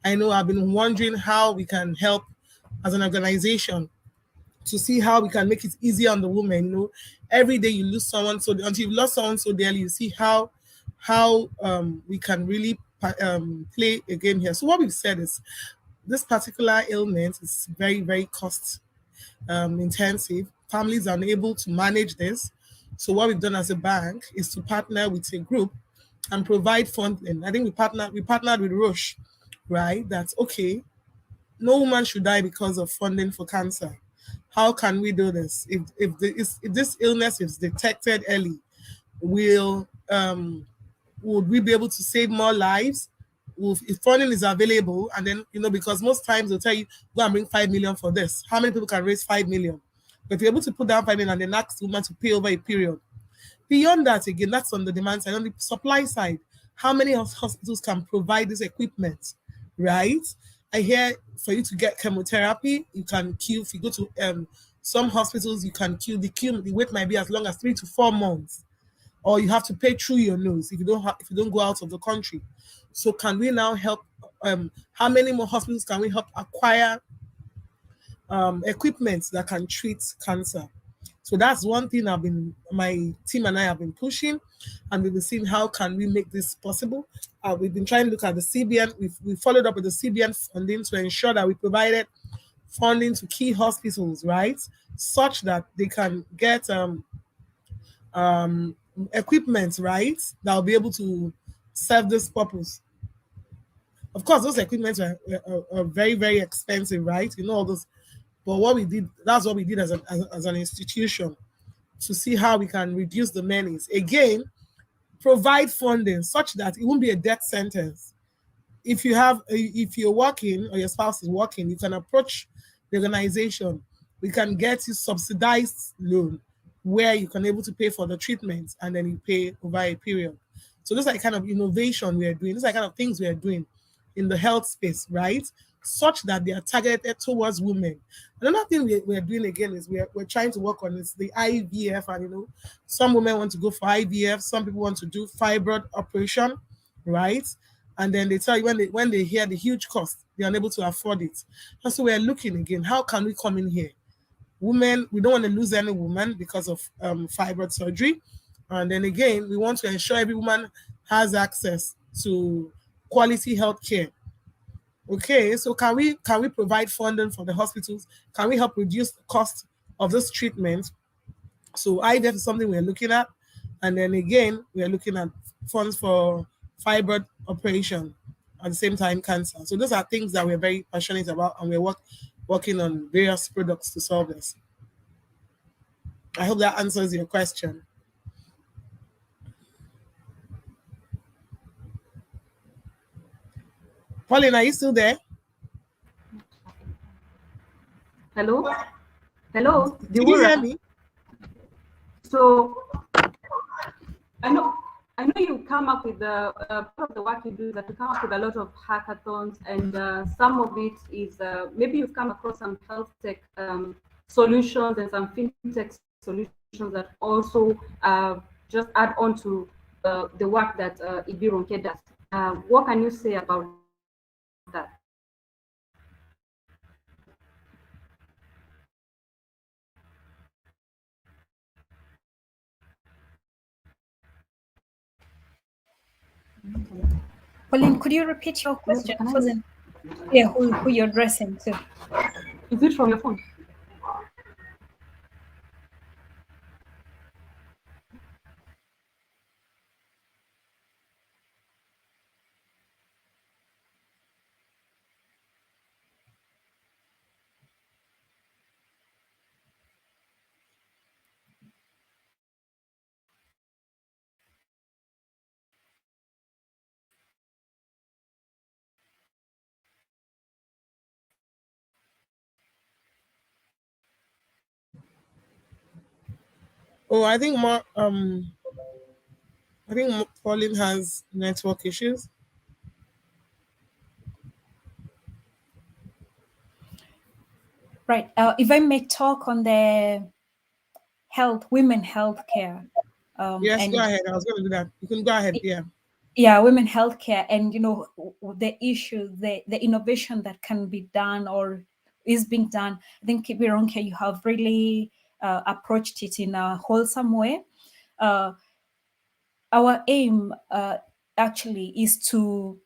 I know I've been wondering how we can help as an organization to see how we can make it easier on the women. You know, every day you lose someone, so until you've lost someone so dearly, you see how we can really play a game here. So what we've said is this particular ailment is very, very cost intensive. Families are unable to manage this. So what we've done as a bank is to partner with a group and provide funding. I think we partnered with Roche, right? That's okay. No woman should die because of funding for cancer. How can we do this? If this illness is detected early, would we be able to save more lives? If funding is available, and then, you know, because most times they'll tell you, go and bring 5 million for this. How many people can raise 5 million? But if you're able to put down 5 million and then ask the woman to pay over a period. Beyond that, again, that's on the demand side. On the supply side, how many hospitals can provide this equipment, right? I hear for you to get chemotherapy, you can queue. If you go to some hospitals, you can queue. The wait might be as long as 3 to 4 months, or you have to pay through your nose if you don't go out of the country. So can we now help? How many more hospitals can we help acquire equipment that can treat cancer? So that's one thing my team and I have been pushing, and we've been seeing how can we make this possible. We've been trying to look at the CBN. We followed up with the CBN funding to ensure that we provided funding to key hospitals, right, such that they can get equipment, right, that will be able to serve this purpose. Of course, those equipments are very, very expensive, right? You know all those. But that's what we did as an institution, to see how we can reduce the menace. Again, provide funding such that it won't be a death sentence. If you're working or your spouse is working, you can approach the organization. We can get you subsidized loan where you can able to pay for the treatment and then you pay over a period. So those are the kind of innovation we are doing. Those are the kind of things we are doing in the health space, right? Such that they are targeted towards women. Another thing we are doing again is we're trying to work on is the IVF, and some women want to go for IVF, some people want to do fibroid operation, right? And then they tell you when they hear the huge cost, they're unable to afford it. And so we're looking again, how can we come in here? Women, we don't want to lose any woman because of fibroid surgery. And then again, we want to ensure every woman has access to quality health care. Okay, so can we provide funding for the hospitals? Can we help reduce the cost of this treatment? So IVF is something we're looking at. And then again, we're looking at funds for fibroid operation, at the same time cancer. So those are things that we're very passionate about, and we're working on various products to solve this. I hope that answers your question. Pauline, are you still there?
Hello? Hello?
Did you hear me?
So I know you come up with part of the work you do is that you come up with a lot of hackathons, and some of it is maybe you've come across some health tech solutions and some fintech solutions that also just add on to the work that Ibironke does. What can you say about that?
Pauline, could you repeat your question? It wasn't clear who you're addressing to.
Is it from your phone?
Oh, I think Pauline has network issues.
Right. If I may talk on the women healthcare.
Yes, go ahead. I was going to do that. You can go ahead. Yeah.
Yeah, women healthcare, and the issue, the innovation that can be done or is being done. I think Ibironke, you have really approached it in a wholesome way. Our aim actually is to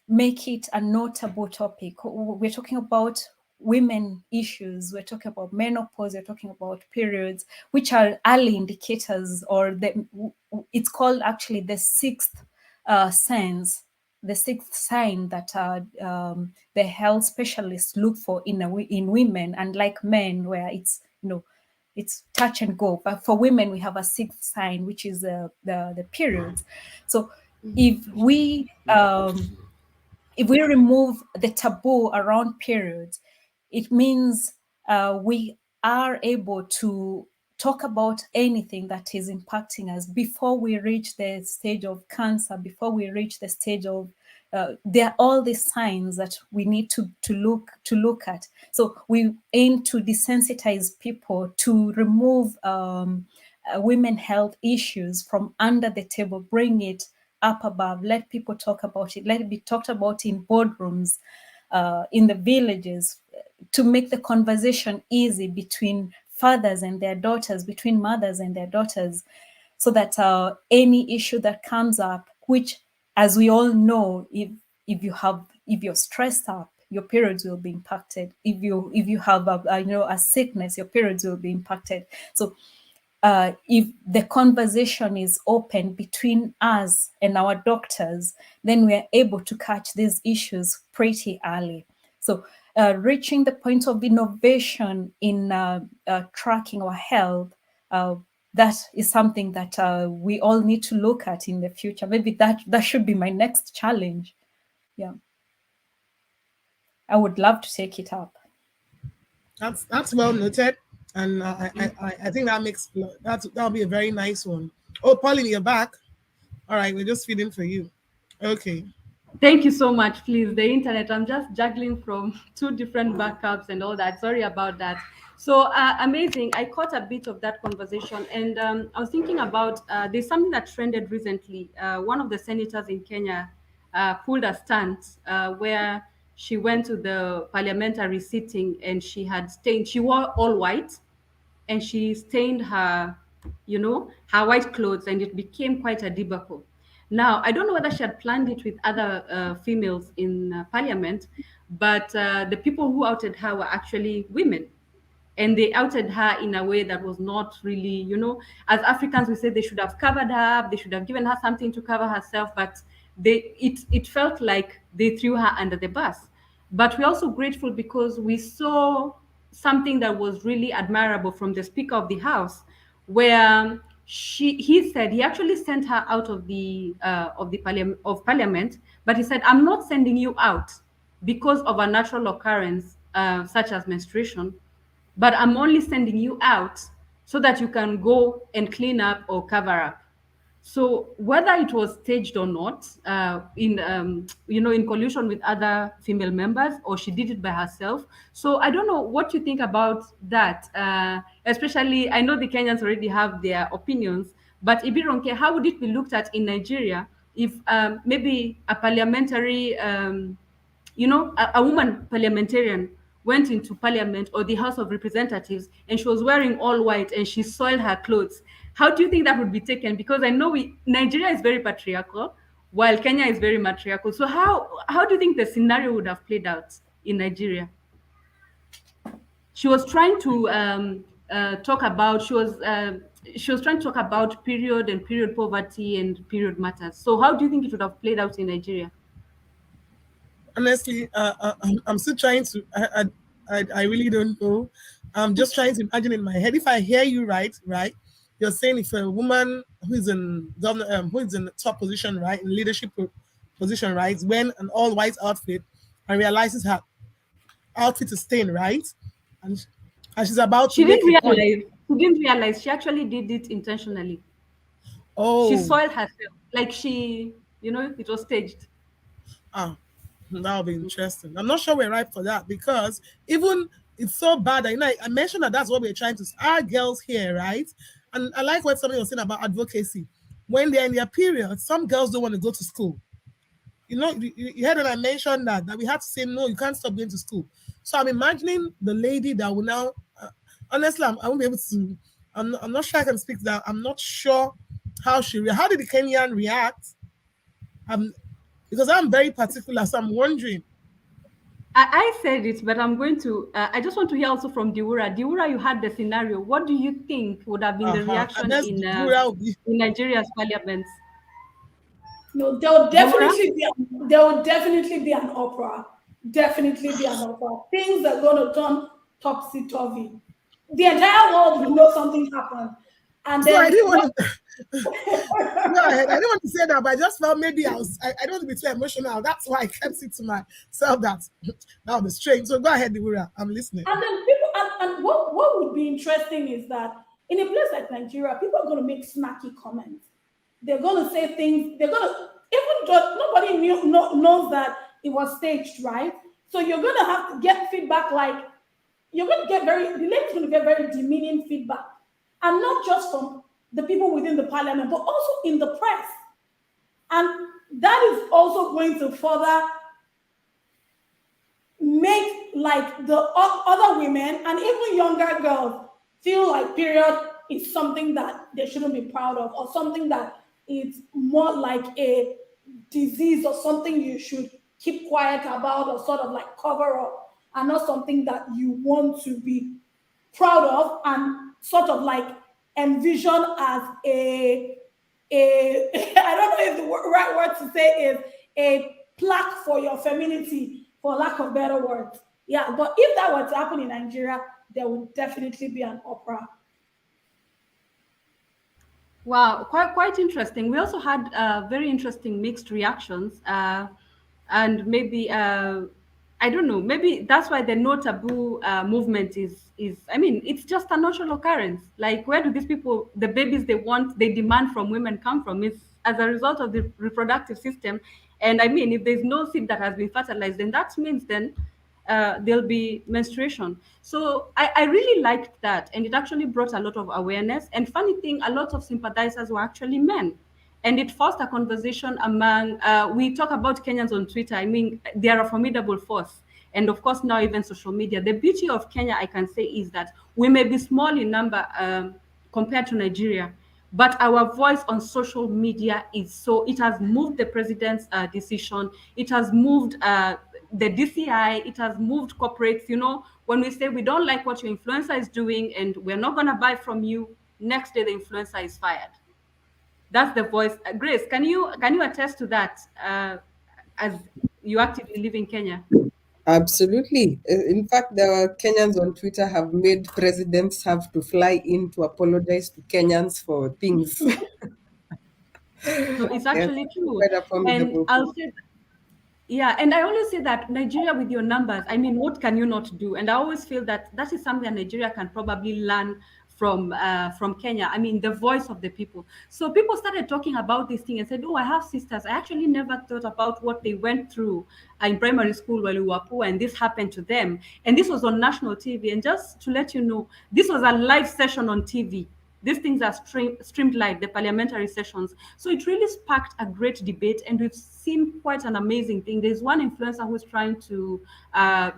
make it a notable topic. We're talking about women issues, we're talking about menopause, we're talking about periods, which are early indicators, or it's called actually the sixth sign that the health specialists look for in women, unlike men, where it's it's touch and go. But for women, we have a sixth sign, which is the periods. So if we remove the taboo around periods, it means we are able to talk about anything that is impacting us before we reach the stage of cancer, before we reach the stage of there are all these signs that we need to look at. So we aim to desensitize people, to remove women health issues from under the table, bring it up above, let people talk about it, let it be talked about in boardrooms, in the villages, to make the conversation easy between fathers and their daughters, between mothers and their daughters, so that any issue that comes up, which, as we all know, if you're stressed up, your periods will be impacted. If you have a sickness, your periods will be impacted. So if the conversation is open between us and our doctors, then we are able to catch these issues pretty early. So reaching the point of innovation in tracking our health, that is something that we all need to look at in the future. Maybe that should be my next challenge. Yeah, I would love to take it up.
That's well noted, and I think that'll be a very nice one. Oh, Pauline, you're back. All All right, we're just feeding for you. Okay.
Thank you so much. Please, the internet. I'm just juggling from two different backups and all that. Sorry about that. So amazing. I caught a bit of that conversation, and I was thinking about there's something that trended recently. One of the senators in Kenya pulled a stunt where she went to the parliamentary sitting and she had stained. She wore all white and she stained her, her white clothes, and it became quite a debacle. Now, I don't know whether she had planned it with other females in parliament, but the people who outed her were actually women. And they outed her in a way that was not really, as Africans, we say they should have covered her up, they should have given her something to cover herself, but it felt like they threw her under the bus. But we're also grateful because we saw something that was really admirable from the Speaker of the House, where he said he actually sent her out of the parliament, but he said, "I'm not sending you out because of a natural occurrence such as menstruation, but I'm only sending you out so that you can go and clean up or cover up." So whether it was staged or not, in collusion with other female members, or she did it by herself. So I don't know what you think about that. Especially, I know the Kenyans already have their opinions, but Ibironke, how would it be looked at in Nigeria if maybe a parliamentary a woman parliamentarian went into parliament or the House of Representatives and she was wearing all white and she soiled her clothes? How do you think that would be taken? Because I know Nigeria is very patriarchal while Kenya is very matriarchal. So how do you think the scenario would have played out in Nigeria? She was trying to talk about period and period poverty and period matters. So how do you think it would have played out in Nigeria?
Honestly, I'm still trying to. I really don't know. I'm just trying to imagine in my head. If I hear you right, you're saying if a woman who is in who is in the top position, right, in leadership position, right, when an all white outfit and realizes her outfit is stained, right, and she's about to
She
make
didn't
a point.
realize. She didn't realize. She actually did it intentionally. She
Oh,
soiled herself. Like it was staged.
ah, that'll be interesting. I'm not sure we're right for that because even it's so bad. I mentioned that that's what we're trying to. Our girls here, right? And I like what somebody was saying about advocacy. When they're in their period, some girls don't want to go to school. You heard that I mentioned that we have to say no. You can't stop going to school. So I'm imagining the lady that will now. Honestly, I won't be able to. I'm not sure I can speak to that. I'm not sure how how did the Kenyan react? Because I'm very particular, so I'm wondering.
I said it, but I'm going to. I just want to hear also from Diwura. Diwura, you had the scenario. What do you think would have been the
And
reaction
that's Dura will be.
in Nigeria's parliament?
No,
Diwura?
there will definitely be an opera. Definitely be an opera. Things are going to turn topsy turvy. The entire world will know something happened, and
So I
then
didn't want to go ahead. I didn't want to say that, but I just felt maybe I don't want to be too emotional. That's why I kept it to myself that was strange. So go ahead, Dura. I'm listening.
And then people, and what would be interesting is that in a place like Nigeria, people are going to make snacky comments. They're going to say things. They're going to even though nobody knows that it was staged, right? So you're going to have to get feedback. Like you're going to get the lady's going to get very demeaning feedback, and not just from the people within the parliament, but also in the press. And that is also going to further make like the other women and even younger girls feel like period is something that they shouldn't be proud of, or something that is more like a disease or something you should keep quiet about or sort of like cover up, and not something that you want to be proud of and sort of like envision as a I don't know if the right word to say is a plaque for your femininity, for lack of better words. Yeah, but if that were to happen in Nigeria, there would definitely be an opera.
Wow, quite interesting. We also had very interesting mixed reactions, and maybe I don't know. Maybe that's why the no taboo movement is. I mean, it's just a natural occurrence. Like, where do these people, the babies they want, they demand from women, come from? It's as a result of the reproductive system. And I mean, if there's no seed that has been fertilized, then that means then there'll be menstruation. So I really liked that, and it actually brought a lot of awareness. And funny thing, a lot of sympathizers were actually men, and it forced a conversation among we talk about Kenyans on Twitter. I mean, they are a formidable force, and of course now even social media. The beauty of Kenya, I can say, is that we may be small in number compared to Nigeria, but our voice on social media is so, it has moved the president's decision, it has moved the DCI, it has moved corporates. You know, when we say we don't like what your influencer is doing and we're not going to buy from you, next day the influencer is fired. That's the voice. Grace, can you attest to that as you actively live in Kenya?
Absolutely. In fact, the Kenyans on Twitter have made presidents have to fly in to apologize to Kenyans for things.
No, it's
Yes,
actually true.
quite a
And
formidable
I'll
force.
say, yeah, and I always say that Nigeria, with your numbers, I mean, what can you not do? And I always feel that that is something that Nigeria can probably learn from Kenya. I mean, the voice of the people. So people started talking about this thing and said, "Oh, I have sisters. I actually never thought about what they went through in primary school while we were poor, and this happened to them." And this was on national TV. And just to let you know, this was a live session on TV. These things are streamed live, the parliamentary sessions. So it really sparked a great debate, and we've seen quite an amazing thing. There's one influencer who's trying to,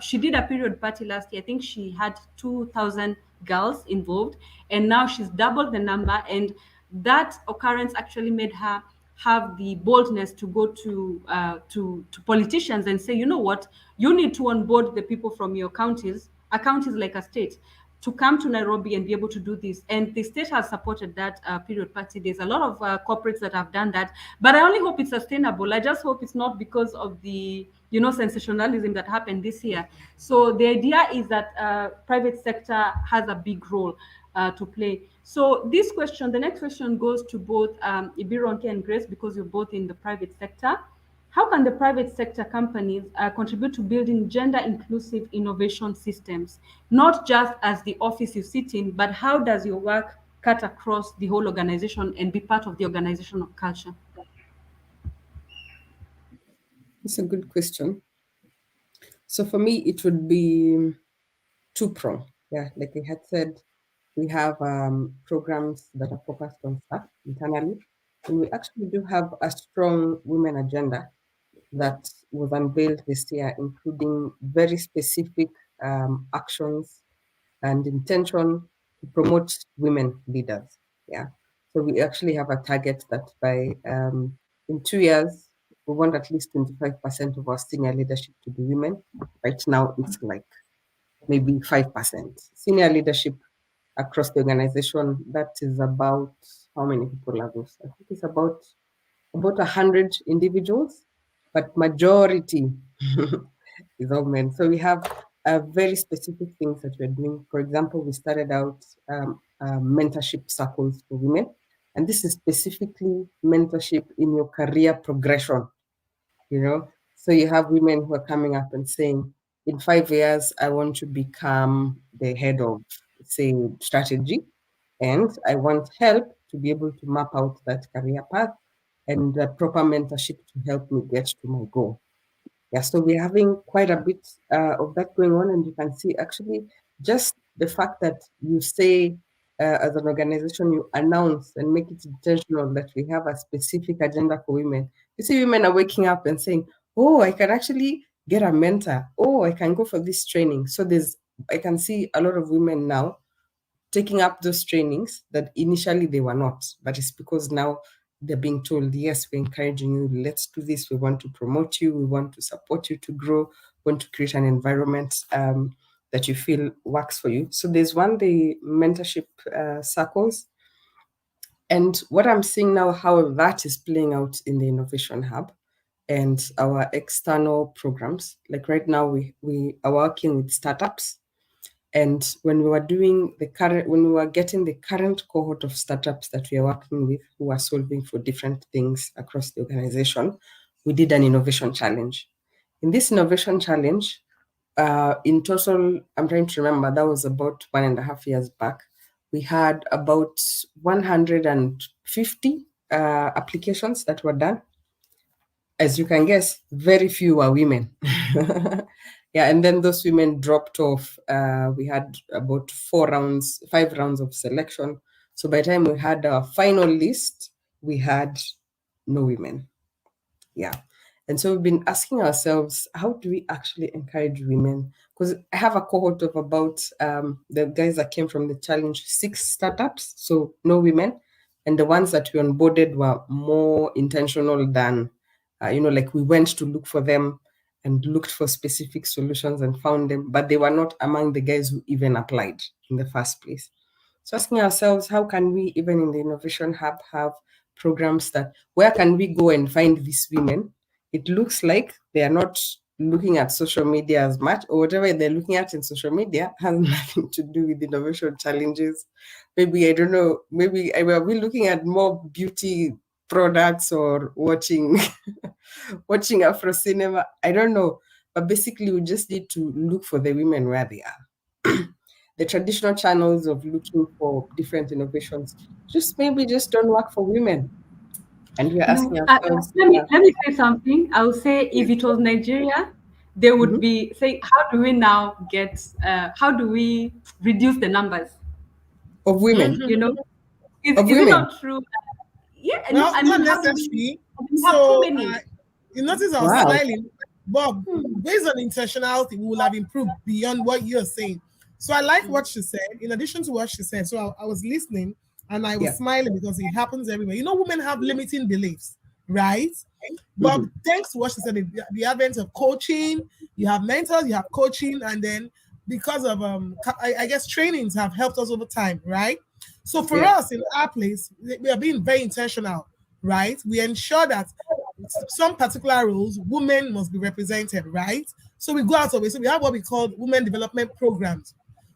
she did a period party last year. I think she had 2,000 girls involved, and now she's doubled the number. And that occurrence actually made her have the boldness to go to politicians and say, you know what, you need to onboard the people from your counties. A county is like a state, to come to Nairobi and be able to do this. And the state has supported that period party. There's a lot of corporates that have done that, but I only hope it's sustainable. I just hope it's not because of the, you know, sensationalism that happened this year. So the idea is that private sector has a big role to play. So this question, the next question goes to both Ibironke and Grace, because you're both in the private sector. How can the private sector companies contribute to building gender inclusive innovation systems, not just as the office you sit in, but how does your work cut across the whole organization and be part of the organizational culture?
It's a good question. So for me, it would be two-pronged. Yeah, like I had said, we have programs that are focused on staff internally, and we actually do have a strong women agenda that was unveiled this year, including very specific actions and intention to promote women leaders. Yeah. So we actually have a target that by in 2 years, we want at least 25% of our senior leadership to be women. Right now, it's like maybe 5%. Senior leadership across the organization, that is about, how many people are those? I think it's about 100 individuals, but majority is all men. So we have very specific things that we're doing. For example, we started out mentorship circles for women, and this is specifically mentorship in your career progression. You know, so you have women who are coming up and saying, in 5 years, I want to become the head of, say, strategy, and I want help to be able to map out that career path and proper mentorship to help me get to my goal. Yeah, so we're having quite a bit of that going on, and you can see actually just the fact that you say, as an organization, you announce and make it intentional that we have a specific agenda for women. You see, women are waking up and saying, "Oh, I can actually get a mentor. Oh, I can go for this training." So I can see a lot of women now taking up those trainings that initially they were not, but it's because now they're being told, yes, we're encouraging you, let's do this, we want to promote you, we want to support you to grow, we want to create an environment that you feel works for you. So there's the mentorship circles. And what I'm seeing now, how that is playing out in the Innovation Hub and our external programs. Like right now, we are working with startups. And when we were getting the current cohort of startups that we are working with who are solving for different things across the organization, we did an innovation challenge. In this innovation challenge, in total, I'm trying to remember, that was about 1.5 years back. We had about 150 applications that were done. As you can guess, very few were women. Yeah, and then those women dropped off. We had about 5 rounds of selection. So by the time we had our final list, we had no women. Yeah. And so we've been asking ourselves, how do we actually encourage women? Because I have a cohort of about the guys that came from the challenge 6 startups, so no women. And the ones that we onboarded were more intentional than, like we went to look for them and looked for specific solutions and found them, but they were not among the guys who even applied in the first place. So asking ourselves, how can we, even in the Innovation Hub, have programs where can we go and find these women? It looks like they are not looking at social media as much, or whatever they're looking at in social media has nothing to do with innovation challenges. Maybe, I don't know, maybe are we looking at more beauty products or watching Afro cinema? I don't know. But basically, we just need to look for the women where they are. The traditional channels of looking for different innovations just don't work for women. And we're asking ourselves.
Let me say something. I would say if it was Nigeria, they would be saying, how do we now how do we reduce the numbers
of women?
You know, is it not true? Yeah,
well,
I
not
mean,
necessarily.
so
you notice I was smiling, Bob. Based on intentionality, we will have improved beyond what you're saying. So I like what she said. In addition to what she said, so I was listening and I was smiling because it happens everywhere. You know, women have limiting beliefs, right? But thanks to what she said, the advent of coaching, you have mentors, you have coaching, and then because of I guess trainings have helped us over time, right? So for us in our place, we are being very intentional, right? We ensure that some particular roles, women must be represented, right? So we go out of it. So we have what we call women development programs.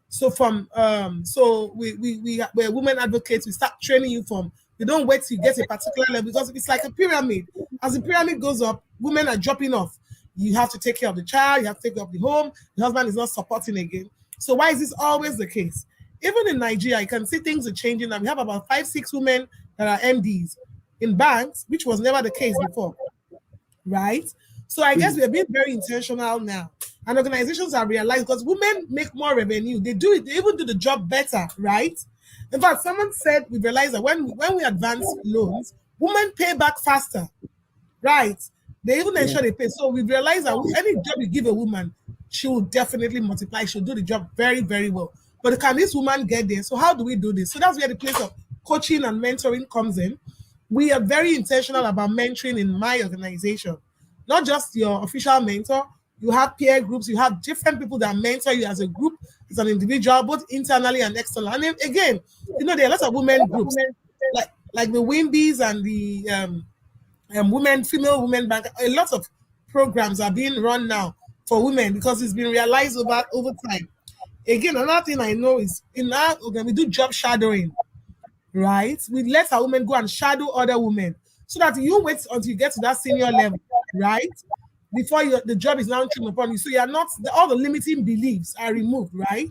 So from we're women advocates. We start training you from. We don't wait till you get a particular level because it's like a pyramid. As the pyramid goes up, women are dropping off. You have to take care of the child. You have to take care of the home. The husband is not supporting again. So why is this always the case? Even in Nigeria, you can see things are changing. Now we have about 5-6 women that are MDs in banks, which was never the case before, right? So I guess we're being very intentional now. And organizations have realized because women make more revenue. They even do the job better, right? In fact, someone said we realized that when we advance loans, women pay back faster, right? They even ensure they pay. So we realized that any job you give a woman, she will definitely multiply. She'll do the job very, very well. But can this woman get there? So how do we do this? So that's where the place of coaching and mentoring comes in. We are very intentional about mentoring in my organization. Not just your official mentor. You have peer groups. You have different people that mentor you as a group, as an individual, both internally and externally. And then, again, there are lots of women groups, like the Wimbies and the female women bank. A lot of programs are being run now for women because it's been realized over time. Again, another thing I know is we do job shadowing, right? We let our women go and shadow other women so that you wait until you get to that senior level, right? Before the job is now thrown upon you. So you're not, all the limiting beliefs are removed, right?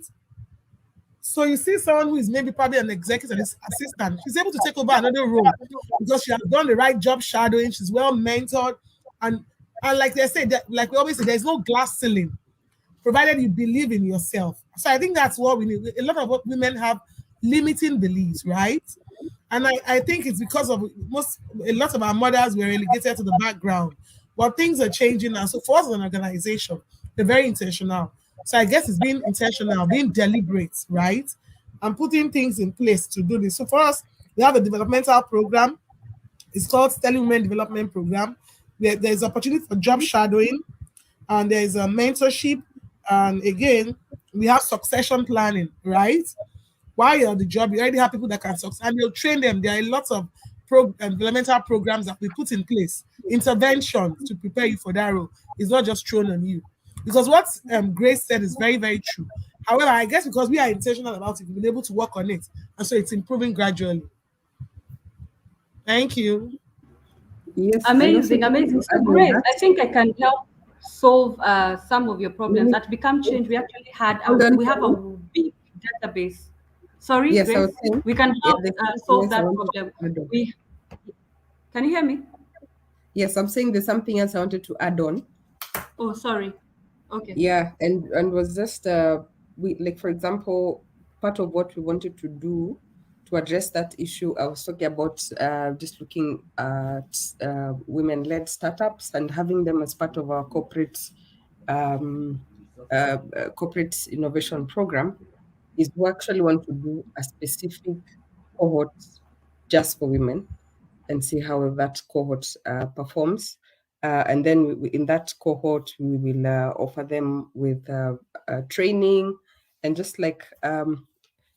So you see someone who is maybe probably an executive assistant, she's able to take over another role because she has done the right job shadowing, she's well mentored, and like they say, like we always say, there's no glass ceiling, provided you believe in yourself. So I think that's what we need. A lot of women have limiting beliefs, right? And I think it's because of a lot of our mothers were relegated to the background. But things are changing now. So for us as an organization, they're very intentional. So I guess it's being intentional, being deliberate, right? And putting things in place to do this. So for us, we have a developmental program. It's called Sterling Women Development Program. There's opportunity for job shadowing, and there's a mentorship. And again, we have succession planning, right? While you're on the job, you already have people that can succeed, and you'll train them. There are lots of developmental programs that we put in place, interventions to prepare you for that role. It's not just thrown on you. Because what Grace said is very, very true. However, I guess because we are intentional about it, we've been able to work on it. And so it's improving gradually. Thank you.
Yes,
amazing. So great. I think I can help. solve some of your problems. At Become Change, we actually had
Hold on,
we have a
sorry.
big database. Sorry,
Yes, I was
Grace,
saying,
we can
yeah,
help
there's something
solve
else I
that
wanted to
problem.
add on.
We Can you hear me?
Yes, I'm saying there's something else I wanted to add on.
Oh, sorry. Okay.
Yeah, and was just we, like, for example, part of what we wanted to do to address that issue, I was talking about just looking at women-led startups and having them as part of our um, corporate innovation program. Is we actually want to do a specific cohort just for women and see how that cohort performs. And then in that cohort, we will offer them with training and just like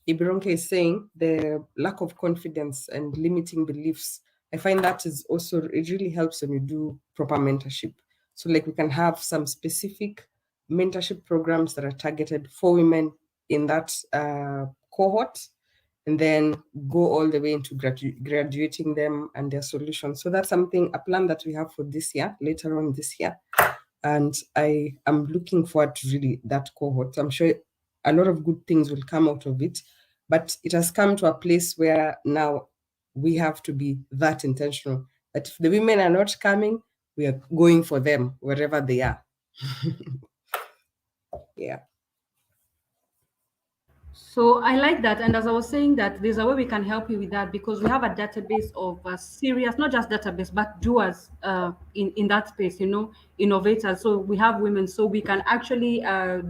Ibironke is saying, the lack of confidence and limiting beliefs. I find that is also, it really helps when you do proper mentorship. So like we can have some specific mentorship programs that are targeted for women in that cohort, and then go all the way into graduating them and their solutions. So that's something, a plan that we have for this year, later on this year. And I am looking forward to really that cohort. I'm sure a lot of good things will come out of it, but it has come to a place where now we have to be that intentional that if the women are not coming, we are going for them wherever they are. Yeah.
So I like that, and as I was saying, that there's a way we can help you with that because we have a database of serious, not just database, but doers in that space. Innovators. So we have women, so we can actually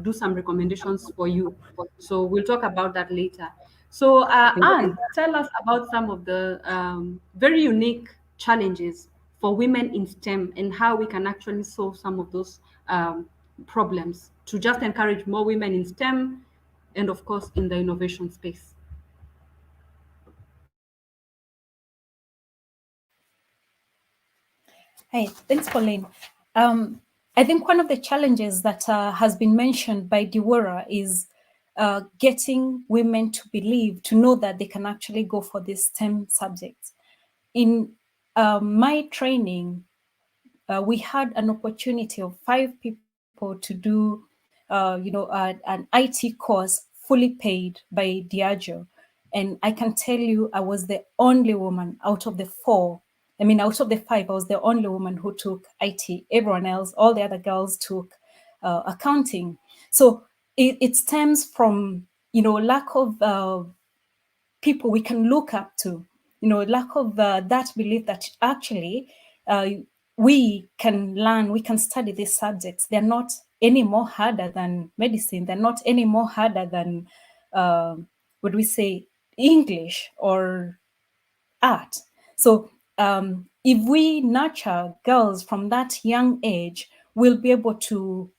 do some recommendations for you. So we'll talk about that later. So Anne, tell us about some of the very unique challenges for women in STEM and how we can actually solve some of those problems to just encourage more women in STEM and of course in the innovation space.
Hey, thanks, Pauline. I think one of the challenges that has been mentioned by Dewarra is getting women to believe, to know that they can actually go for these STEM subjects. In my training, we had an opportunity of 5 people to do, an IT course fully paid by Diageo. And I can tell you, I was the only woman out of the 4. I mean, out of the 5, I was the only woman who took IT. Everyone else, all the other girls took accounting. So it stems from, lack of people we can look up to, lack of that belief that actually we can learn, we can study these subjects. They're not any more harder than medicine. They're not any more harder than, what do we say, English or art. So if we nurture girls from that young age, we'll be able to,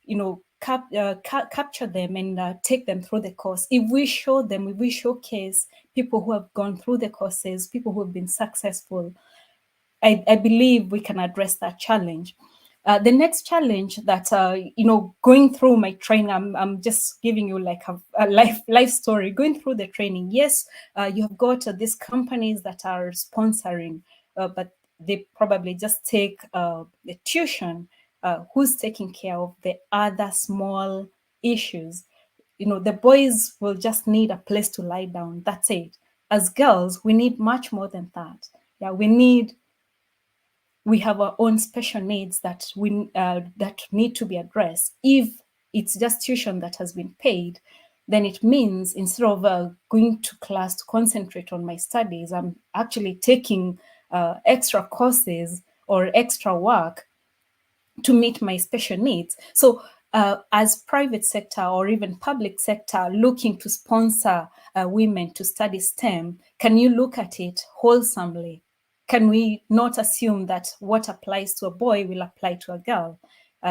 capture them and take them through the course. If we show them, if we showcase people who have gone through the courses, people who have been successful, I believe we can address that challenge. The next challenge that, going through my training, I'm just giving you like a life story. Going through the training, yes, you have got these companies that are sponsoring, but they probably just take the tuition. Who's taking care of the other small issues? The boys will just need a place to lie down. That's it. As girls, we need much more than that. Yeah, we have our own special needs that that need to be addressed. If it's just tuition that has been paid, then it means instead of going to class to concentrate on my studies, I'm actually taking extra courses or extra work to meet my special needs. So as private sector or even public sector looking to sponsor women to study STEM, can you look at it wholesomely? Can we not assume that what applies to a boy will apply to a girl?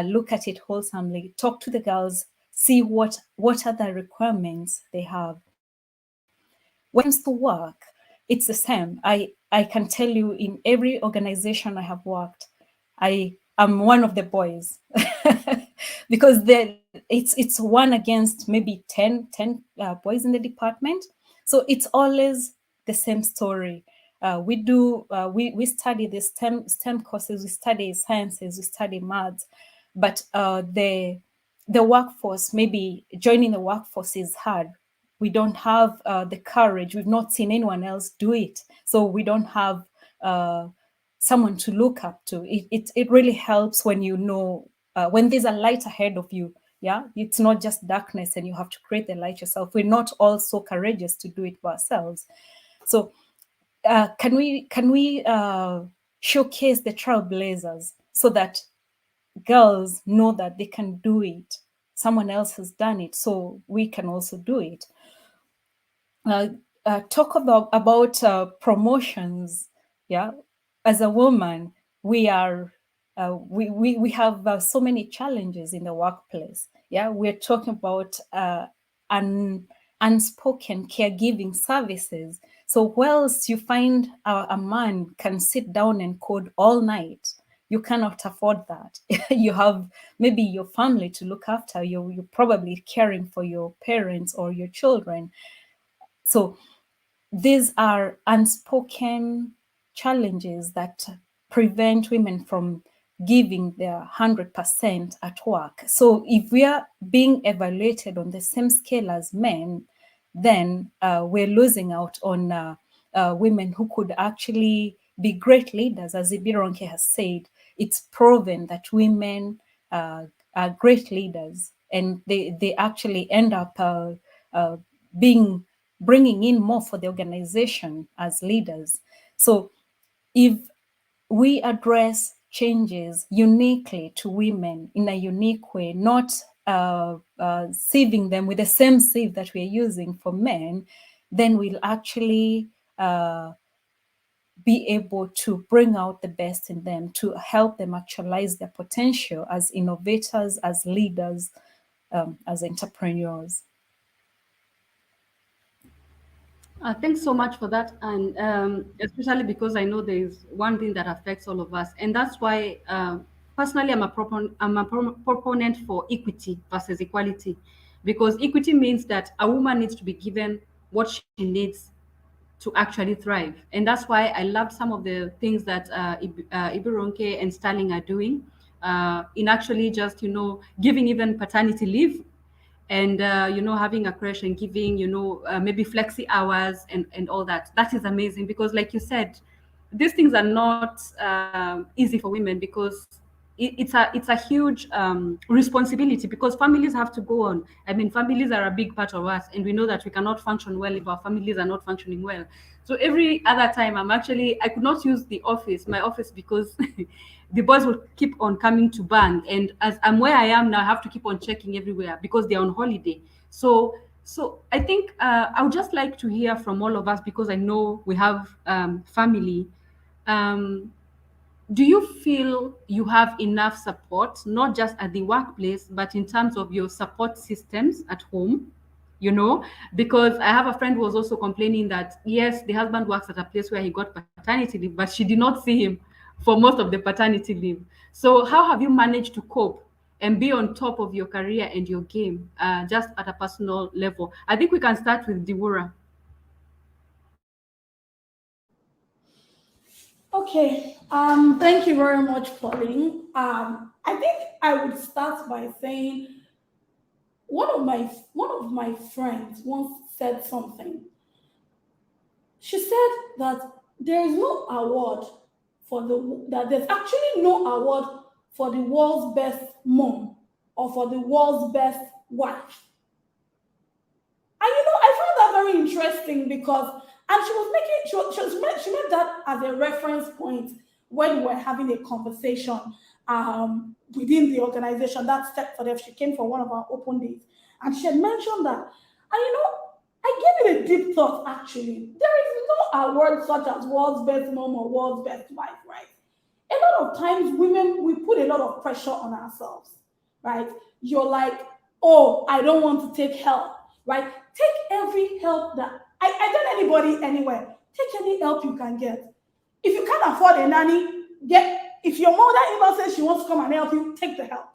Look at it wholesomely, talk to the girls, see what other requirements they have. When it comes to work, it's the same. I can tell you in every organization I have worked, I am one of the boys because it's one against maybe 10 boys in the department. So it's always the same story. We study the STEM courses, we study sciences, we study maths. but the workforce, maybe joining the workforce is hard. We don't have the courage. We've not seen anyone else do it, so we don't have someone to look up to. It really helps when you know when there's a light ahead of you. Yeah, it's not just darkness and you have to create the light yourself. We're not all so courageous to do it for ourselves. So can we showcase the trailblazers so that girls know that they can do it? Someone else has done it, so we can also do it. Talk about promotions. Yeah, as a woman, we are we have so many challenges in the workplace. Yeah, we're talking about unspoken caregiving services. So whilst you find a man can sit down and code all night, you cannot afford that. You have maybe your family to look after. You're probably caring for your parents or your children. So these are unspoken challenges that prevent women from giving their 100% at work. So if we are being evaluated on the same scale as men, then we're losing out on women who could actually be great leaders. As Ibironke has said, it's proven that women are great leaders, and they actually end up bringing in more for the organization as leaders. So if we address changes uniquely to women in a unique way, not sieving them with the same sieve that we're using for men, then we'll actually be able to bring out the best in them, to help them actualize their potential as innovators, as leaders, as entrepreneurs.
Thanks so much for that, and especially because I know there is one thing that affects all of us, and that's why personally I'm a proponent for equity versus equality, because equity means that a woman needs to be given what she needs to actually thrive, and that's why I loved some of the things that Ibironke and Sterling are doing in actually just giving even paternity leave, and having a crash and giving maybe flexi hours and all that is amazing, because like you said, these things are not easy for women, because it's a huge responsibility, because families have to go on. I mean, families are a big part of us, and we know that we cannot function well if our families are not functioning well. So every other time I could not use my office, because the boys will keep on coming to bang, and as I'm where I am now, I have to keep on checking everywhere because they're on holiday. So I think I would just like to hear from all of us, because I know we have family. um, do you feel you have enough support, not just at the workplace, but in terms of your support systems at home? Because I have a friend who was also complaining that, yes, the husband works at a place where he got paternity leave, but she did not see him for most of the paternity leave. So how have you managed to cope and be on top of your career and your game, just at a personal level? I think we can start with Diwura.
Okay. Thank you very much, Pauline. I think I would start by saying one of my friends once said something. She said that there is no award that there's actually no award for the world's best mom or for the world's best wife. And I found that very interesting because, and she was making, she made that as a reference point when we were having a conversation within the organization. That step for them. She came for one of our open days, and she had mentioned that. And I gave it a deep thought. Actually, there is no award such as world's best mom or world's best wife, right? A lot of times, women, we put a lot of pressure on ourselves, right? You're like, oh, I don't want to take help, right? Take every help that I tell anybody anywhere. Take any help you can get. If you can't afford a nanny, if your mother-in-law says she wants to come and help you, take the help.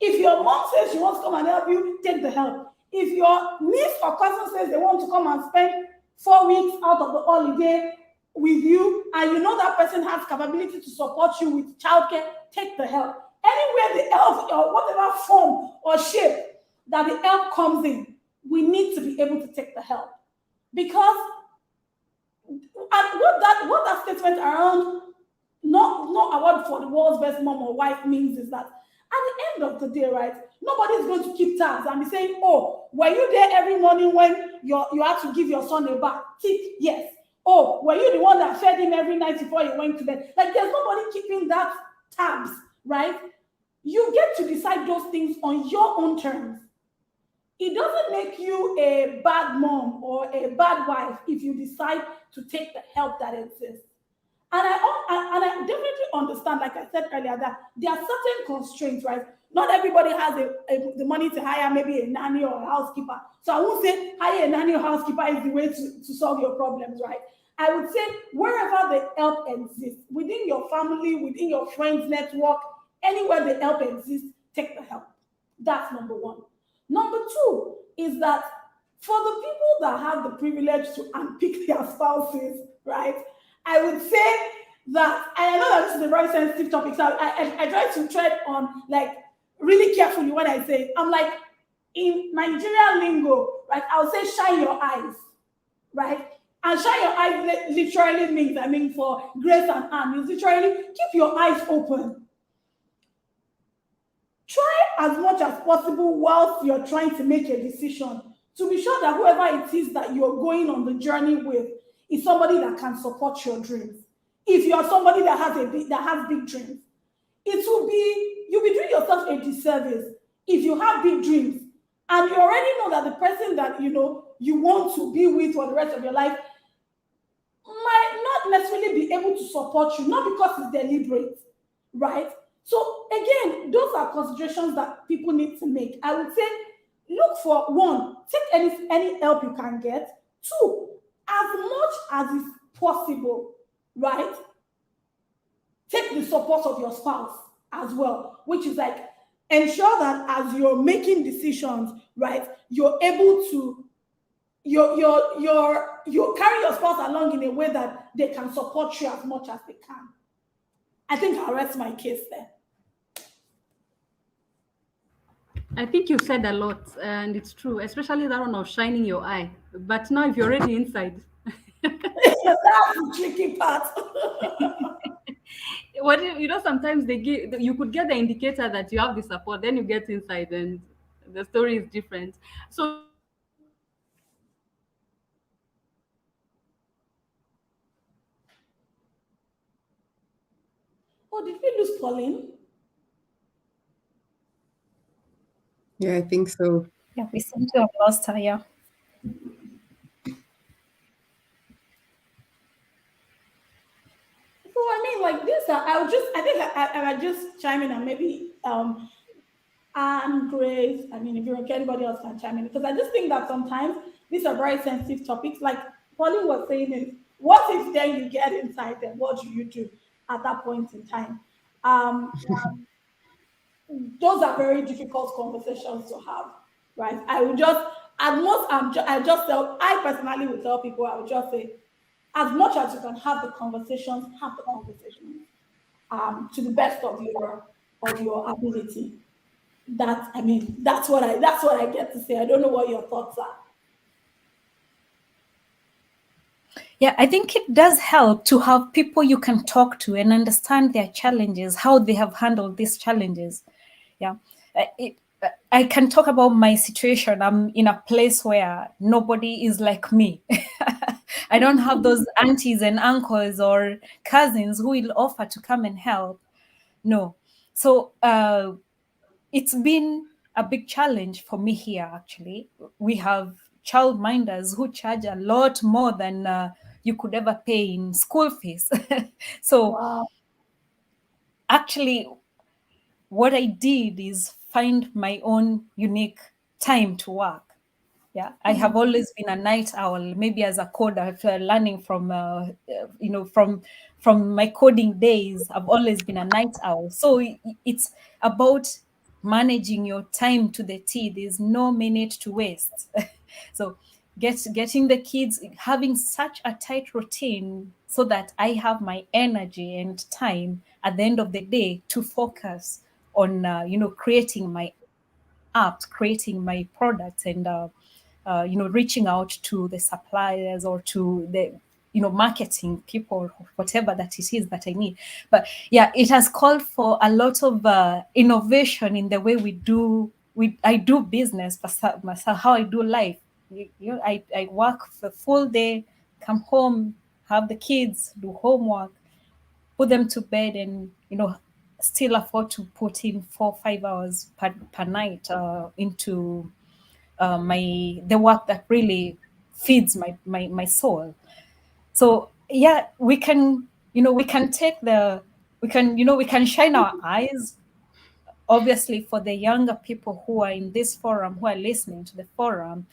If your mom says she wants to come and help you, take the help. If your niece or cousin says they want to come and spend 4 weeks out of the holiday with you, and you know that person has capability to support you with childcare, take the help. anywhere the help or whatever form or shape that the help comes in, we need to be able to take the help. Because and what that statement around not award for the world's best mom or wife means is that at the end of the day, right, nobody is going to keep tabs and be saying, oh, were you there every morning when you had to give your son a bath? Tick, yes. Oh, were you the one that fed him every night before he went to bed? Like, there's nobody keeping that tabs, right? You get to decide those things on your own terms. It doesn't make you a bad mom or a bad wife if you decide to take the help that exists. And I definitely understand, like I said earlier, that there are certain constraints, right? Not everybody has the money to hire maybe a nanny or a housekeeper. So I won't say hire a nanny or housekeeper is the way to solve your problems, right? I would say wherever the help exists, within your family, within your friends' network, anywhere the help exists, take the help. That's number one. Number two is that for the people that have the privilege to unpick their spouses, right? I would say that, and I know that this is a very sensitive topic, so I try to tread on like really carefully when I say, I'm like, in Nigerian lingo, right? I'll say shine your eyes, right? And shine your eyes literally means, I mean, for Grace and Anne, means literally keep your eyes open. Try as much as possible whilst you're trying to make a decision to be sure that whoever it is that you're going on the journey with is somebody that can support your dreams. If you're somebody that has big dreams, you'll be doing yourself a disservice if you have big dreams and you already know that the person that you want to be with for the rest of your life might not necessarily be able to support you, not because it's deliberate, right? So again, those are considerations that people need to make. I would say, look for one, take any help you can get. Two, as much as is possible, right? Take the support of your spouse as well, which is like ensure that as you're making decisions, right, you're able to you carry your spouse along in a way that they can support you as much as they can. I think I'll rest my case there.
I think you said a lot, and it's true, especially that one of shining your eye. But now, if you're already inside,
that's the tricky part.
Sometimes you could get the indicator that you have the support, then you get inside, and the story is different. So.
Oh, did we lose Pauline?
Yeah, I think so.
Yeah, we seem to have lost her, yeah.
So I mean, like this, I might just chime in and maybe and Grace, I mean, if you're okay, anybody else can chime in, because I just think that sometimes these are very sensitive topics. Like Pauline was saying is, what if then you get inside, then what do you do at that point in time? Those are very difficult conversations to have, right? I would just, at most, I personally would tell people, I would just say, as much as you can have the conversations, to the best of your ability. That's what I get to say. I don't know what your thoughts are.
Yeah, I think it does help to have people you can talk to and understand their challenges, how they have handled these challenges. Yeah, I can talk about my situation. I'm in a place where nobody is like me. I don't have those aunties and uncles or cousins who will offer to come and help. No. So it's been a big challenge for me here, actually. We have childminders who charge a lot more than you could ever pay in school fees. So
Wow.
actually, what I did is find my own unique time to work. Yeah, I have always been a night owl, maybe as a coder, learning from my coding days. I've always been a night owl. So it's about managing your time to the T. There's no minute to waste. So getting the kids, having such a tight routine so that I have my energy and time at the end of the day to focus on creating my apps, creating my products, and reaching out to the suppliers or to the marketing people, whatever that it is that I need. But yeah, it has called for a lot of innovation in the way I do business, myself, how I do life. I work the full day, come home, have the kids, do homework, put them to bed, and still afford to put in 4-5 hours per night into the work that really feeds my soul. So yeah, we can shine our eyes, obviously, for the younger people who are in this forum, who are listening to the forum.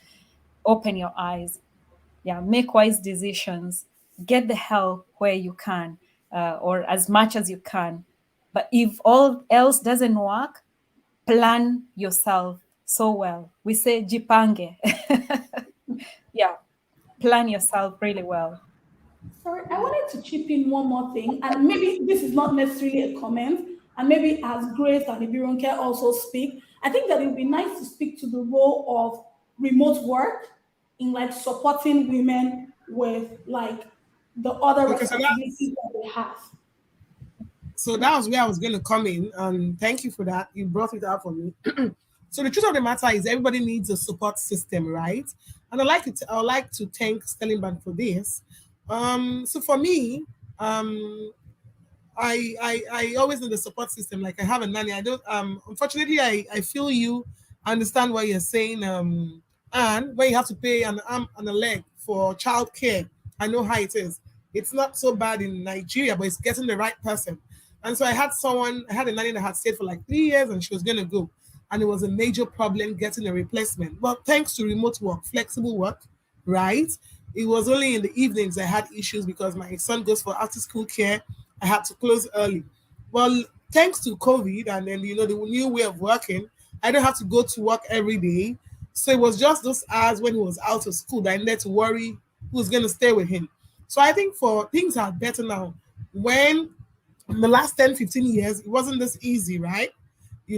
Open your eyes, yeah, make wise decisions, get the help where you can, or as much as you can. But if all else doesn't work, plan yourself so well. We say jipange. Yeah, plan yourself really well.
Sorry, I wanted to chip in one more thing, and maybe this is not necessarily a comment, and maybe as Grace and Ibironke also speak, I think that it would be nice to speak to the role of remote work in like supporting women with like the other
Okay,
responsibilities that they have.
so that was where I was going to come in, and thank you for that. You brought it out for me. So the truth of the matter is, everybody needs a support system, right? And I'd like to thank Sterling Bank for this. So for me, I always need a support system. Like I have a nanny. I don't unfortunately I feel you. I understand what you're saying. And when you have to pay an arm and a leg for childcare, I know how it is. It's not so bad in Nigeria, but it's getting the right person. And so I had a nanny that had stayed for like 3 years and she was gonna go. And it was a major problem getting a replacement. But thanks to remote work, flexible work, right? It was only in the evenings I had issues because my son goes for after school care. I had to close early. Well, thanks to COVID and then the new way of working, I don't have to go to work every day. So it was just those hours when he was out of school that I needed to worry who's going to stay with him. So I think for things are better now. When in the last 10, 15 years, it wasn't this easy, right? We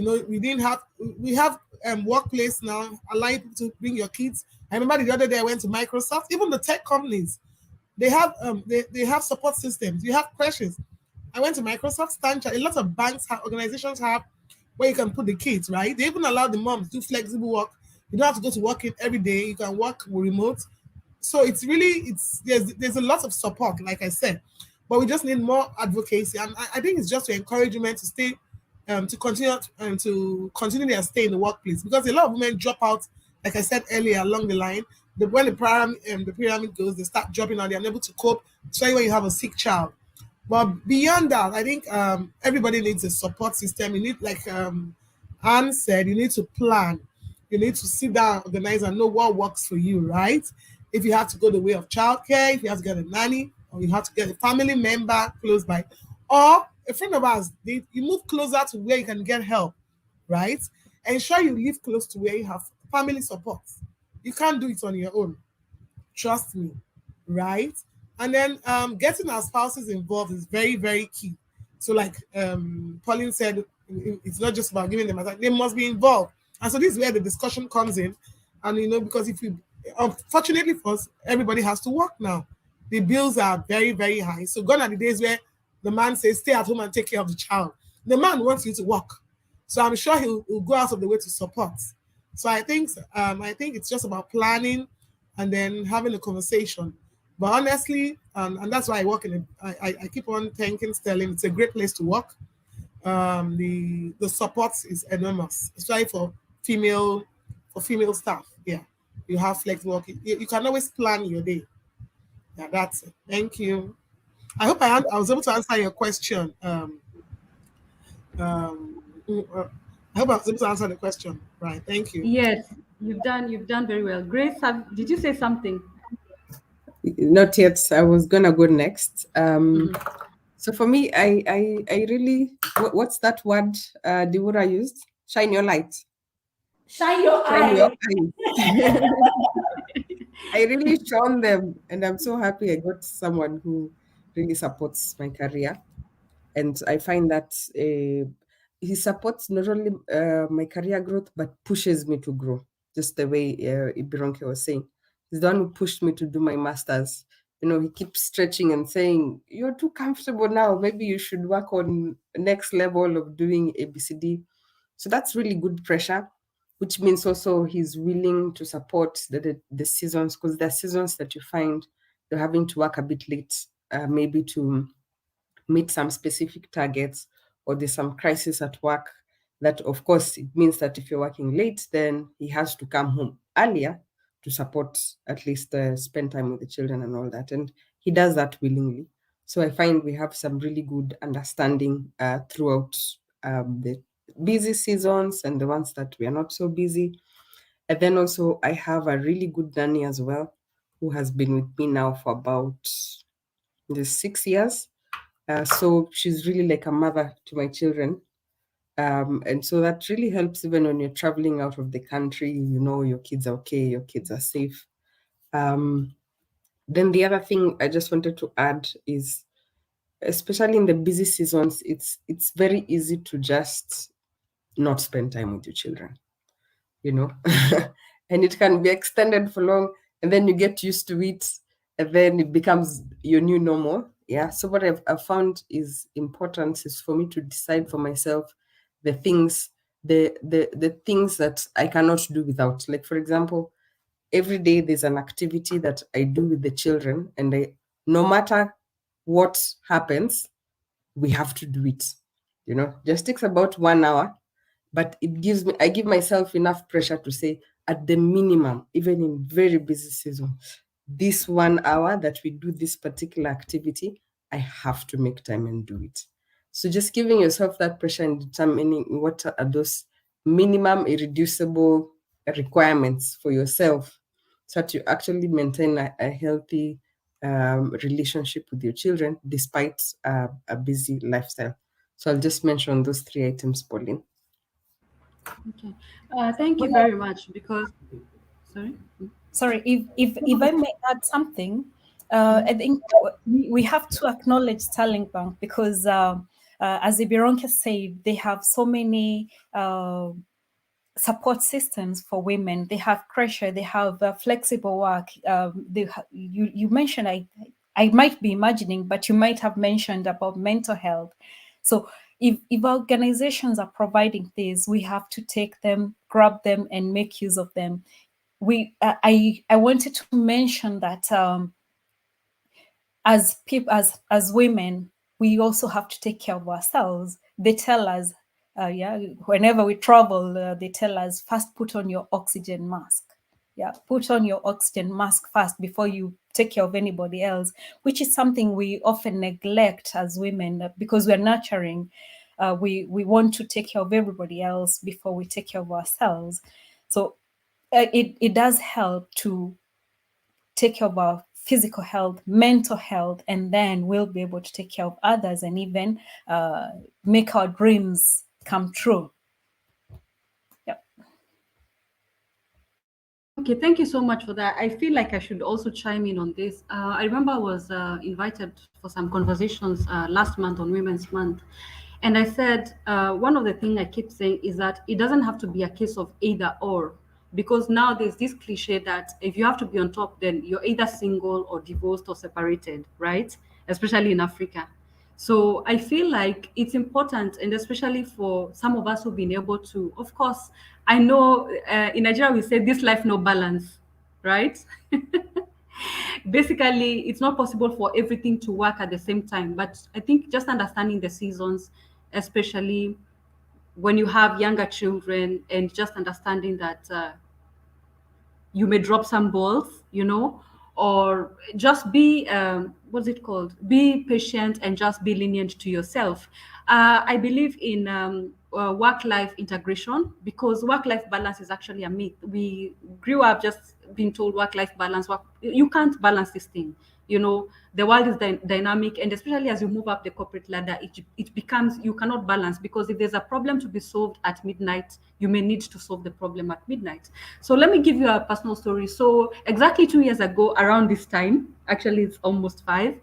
have workplace now allowing people to bring your kids. I remember the other day I went to Microsoft, even the tech companies, they have they have support systems. You have crashes. I went to Microsoft, Stanchart. A lot of banks have organizations have where you can put the kids, right? They even allow the moms to do flexible work. You don't have to go to work in every day. You can work remote. So there's a lot of support, like I said, but we just need more advocacy. And I think it's just to encourage women to stay, to continue their stay in the workplace, because a lot of women drop out, like I said earlier, along the line. When the pyramid goes, they start dropping out. They're unable to cope, especially when you have a sick child. But beyond that, I think everybody needs a support system. You need, like Anne said, you need to plan. You need to sit down, organize, and know what works for you, right? If you have to go the way of childcare, if you have to get a nanny, or you have to get a family member close by, or a friend of ours, you move closer to where you can get help, right? Ensure you live close to where you have family support. You can't do it on your own. Trust me, right? And then getting our spouses involved is very, very key. So like Pauline said, it's not just about giving them a time, they must be involved. And so this is where the discussion comes in. And because unfortunately for us, everybody has to work now. The bills are very, very high. So gone are the days where the man says, stay at home and take care of the child. The man wants you to work. So I'm sure he'll go out of the way to support. So I think it's just about planning and then having a conversation. But honestly, and that's why I work I keep on thanking Sterling. It's a great place to work. The support is enormous, especially for female staff. Yeah, you have flexible work. You can always plan your day. Yeah, that's it. Thank you. I hope I was able to answer your question. I hope I was able to answer the question. Right. Thank you.
Yes, you've done very well. Grace, did you say something?
Not yet. I was gonna go next. So for me, I really, what's that word Deborah used? Shine your light.
Shine your
Shine your
eye.
eye. I really shone them, and I'm so happy I got someone who really supports my career. And I find that he supports not only my career growth, but pushes me to grow, just the way Ibironke was saying. He's the one who pushed me to do my master's. You know, he keeps stretching and saying, you're too comfortable now. Maybe you should work on next level of doing ABCD. So that's really good pressure, which means also he's willing to support the seasons, because there are seasons that you find you're having to work a bit late, maybe to meet some specific targets, or there's some crisis at work that, of course, it means that if you're working late, then he has to come home earlier to support, at least spend time with the children and all that. And he does that willingly. So I find we have some really good understanding throughout the busy seasons and the ones that we are not so busy. And then also I have a really good nanny as well, who has been with me now for about 6 years. So she's really like a mother to my children. And so that really helps even when you're traveling out of the country, you know, your kids are okay, your kids are safe. Then the other thing I just wanted to add is, especially in the busy seasons, it's very easy to just not spend time with your children, you know, and it can be extended for long, and then you get used to it, and then it becomes your new normal. Yeah. So what I've found is important is for me to decide for myself the things, the things that I cannot do without. Like, for example, every day there's an activity that I do with the children, and no matter what happens, we have to do it. You know, just takes about 1 hour, but I give myself enough pressure to say, at the minimum, even in very busy season, this 1 hour that we do this particular activity, I have to make time and do it. So just giving yourself that pressure and determining what are those minimum irreducible requirements for yourself, so that you actually maintain a healthy relationship with your children despite a busy lifestyle. So I'll just mention those 3 items, Pauline.
Okay. Thank you very much. Because,
sorry, if I may add something, I think we have to acknowledge Starling Bank, because as Ibironke said, they have so many support systems for women. They have pressure, they have flexible work. You mentioned, I might be imagining, but you might have mentioned about mental health. So if organizations are providing this, we have to take them, grab them, and make use of them. I wanted to mention that as people, as women, we also have to take care of ourselves. They tell us, whenever we travel, they tell us, first put on your oxygen mask. Yeah, put on your oxygen mask first before you take care of anybody else, which is something we often neglect as women, because we're nurturing. We want to take care of everybody else before we take care of ourselves. So it does help to take care of our physical health, mental health, and then we'll be able to take care of others and even make our dreams come true. Yep.
Okay, thank you so much for that. I feel like I should also chime in on this. I remember I was invited for some conversations last month on Women's Month. And I said, one of the things I keep saying is that it doesn't have to be a case of either or, because now there's this cliche that if you have to be on top, then you're either single or divorced or separated, right? Especially in Africa. So I feel like it's important, and especially for some of us who've been able to, of course, I know in Nigeria we say this life no balance, right? Basically, it's not possible for everything to work at the same time. But I think just understanding the seasons, especially when you have younger children, and just understanding that you may drop some balls, or just be what's it called? Be patient and just be lenient to yourself. I believe in work-life integration, because work-life balance is actually a myth. We grew up just being told work-life balance. You can't balance this thing. The world is dynamic, and especially as you move up the corporate ladder, it becomes, you cannot balance, because if there's a problem to be solved at midnight, you may need to solve the problem at midnight. So let me give you a personal story. So exactly 2 years ago, around this time, actually it's almost 5,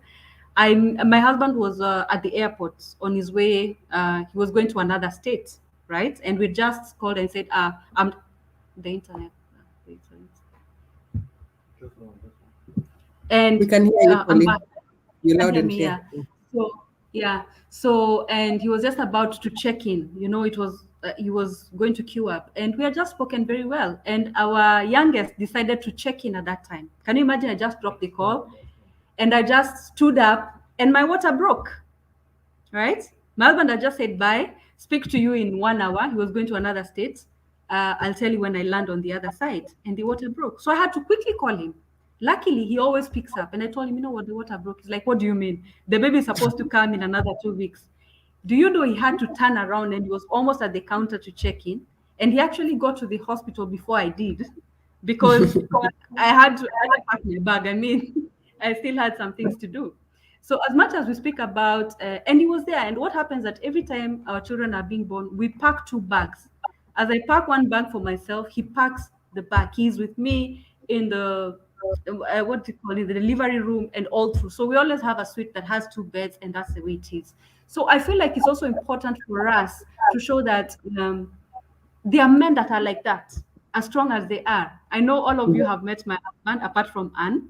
My husband was at the airport on his way. He was going to another state, right? And we just called and said, I'm the internet. The internet. And
We can hear you,
I'm
Pauline.
back.
You're
Can
loud
hear
and
me,
clear.
yeah. So yeah. So and he was just about to check in. You know, it was he was going to queue up, and we had just spoken very well. And our youngest decided to check in at that time. Can you imagine? I just dropped the call, and I just stood up, and my water broke. Right? My husband had just said bye. Speak to you in 1 hour. He was going to another state. I'll tell you when I land on the other side. And the water broke. So I had to quickly call him. Luckily, he always picks up. And I told him, you know what, the water broke. He's like, what do you mean? The baby is supposed to come in another 2 weeks. Do you know he had to turn around and he was almost at the counter to check in? And he actually got to the hospital before I did because I had to pack my bag. I mean, I still had some things to do. So as much as we speak about, and he was there, and what happens that every time our children are being born, we pack 2 bags. As I pack one bag for myself, he packs the bag. He's with me in the what do you call it, the delivery room and all through. So we always have a suite that has 2 beds, and that's the way it is. So I feel like it's also important for us to show that there are men that are like that, as strong as they are. I know all of you have met my husband, apart from Anne,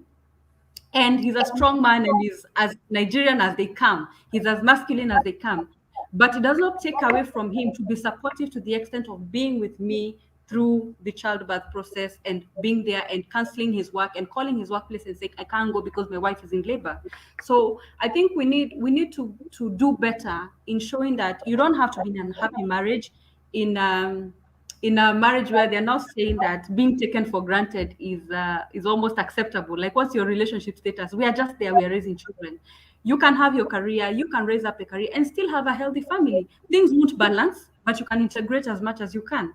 and he's a strong man and he's as Nigerian as they come. He's as masculine as they come. But it does not take away from him to be supportive to the extent of being with me through the childbirth process and being there and canceling his work and calling his workplace and saying, I can't go because my wife is in labor. So I think we need to do better in showing that you don't have to be in an unhappy marriage in a marriage where they're now saying that being taken for granted is almost acceptable. Like, what's your relationship status? We are just there. We are raising children. You can have your career. You can raise up a career and still have a healthy family. Things won't balance, but you can integrate as much as you can,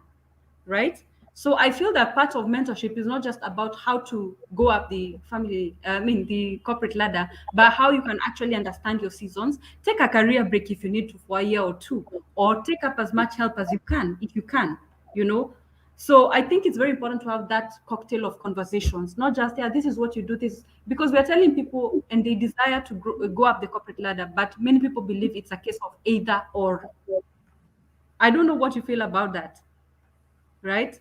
right? So I feel that part of mentorship is not just about how to go up the the corporate ladder, but how you can actually understand your seasons, take a career break if you need to for a year or two, or take up as much help as you can, if you can, you know. So I think it's very important to have that cocktail of conversations, not just, yeah, this is what you do, this, because we're telling people and they desire to go up the corporate ladder, but many people believe it's a case of either or. I don't know what you feel about that, right?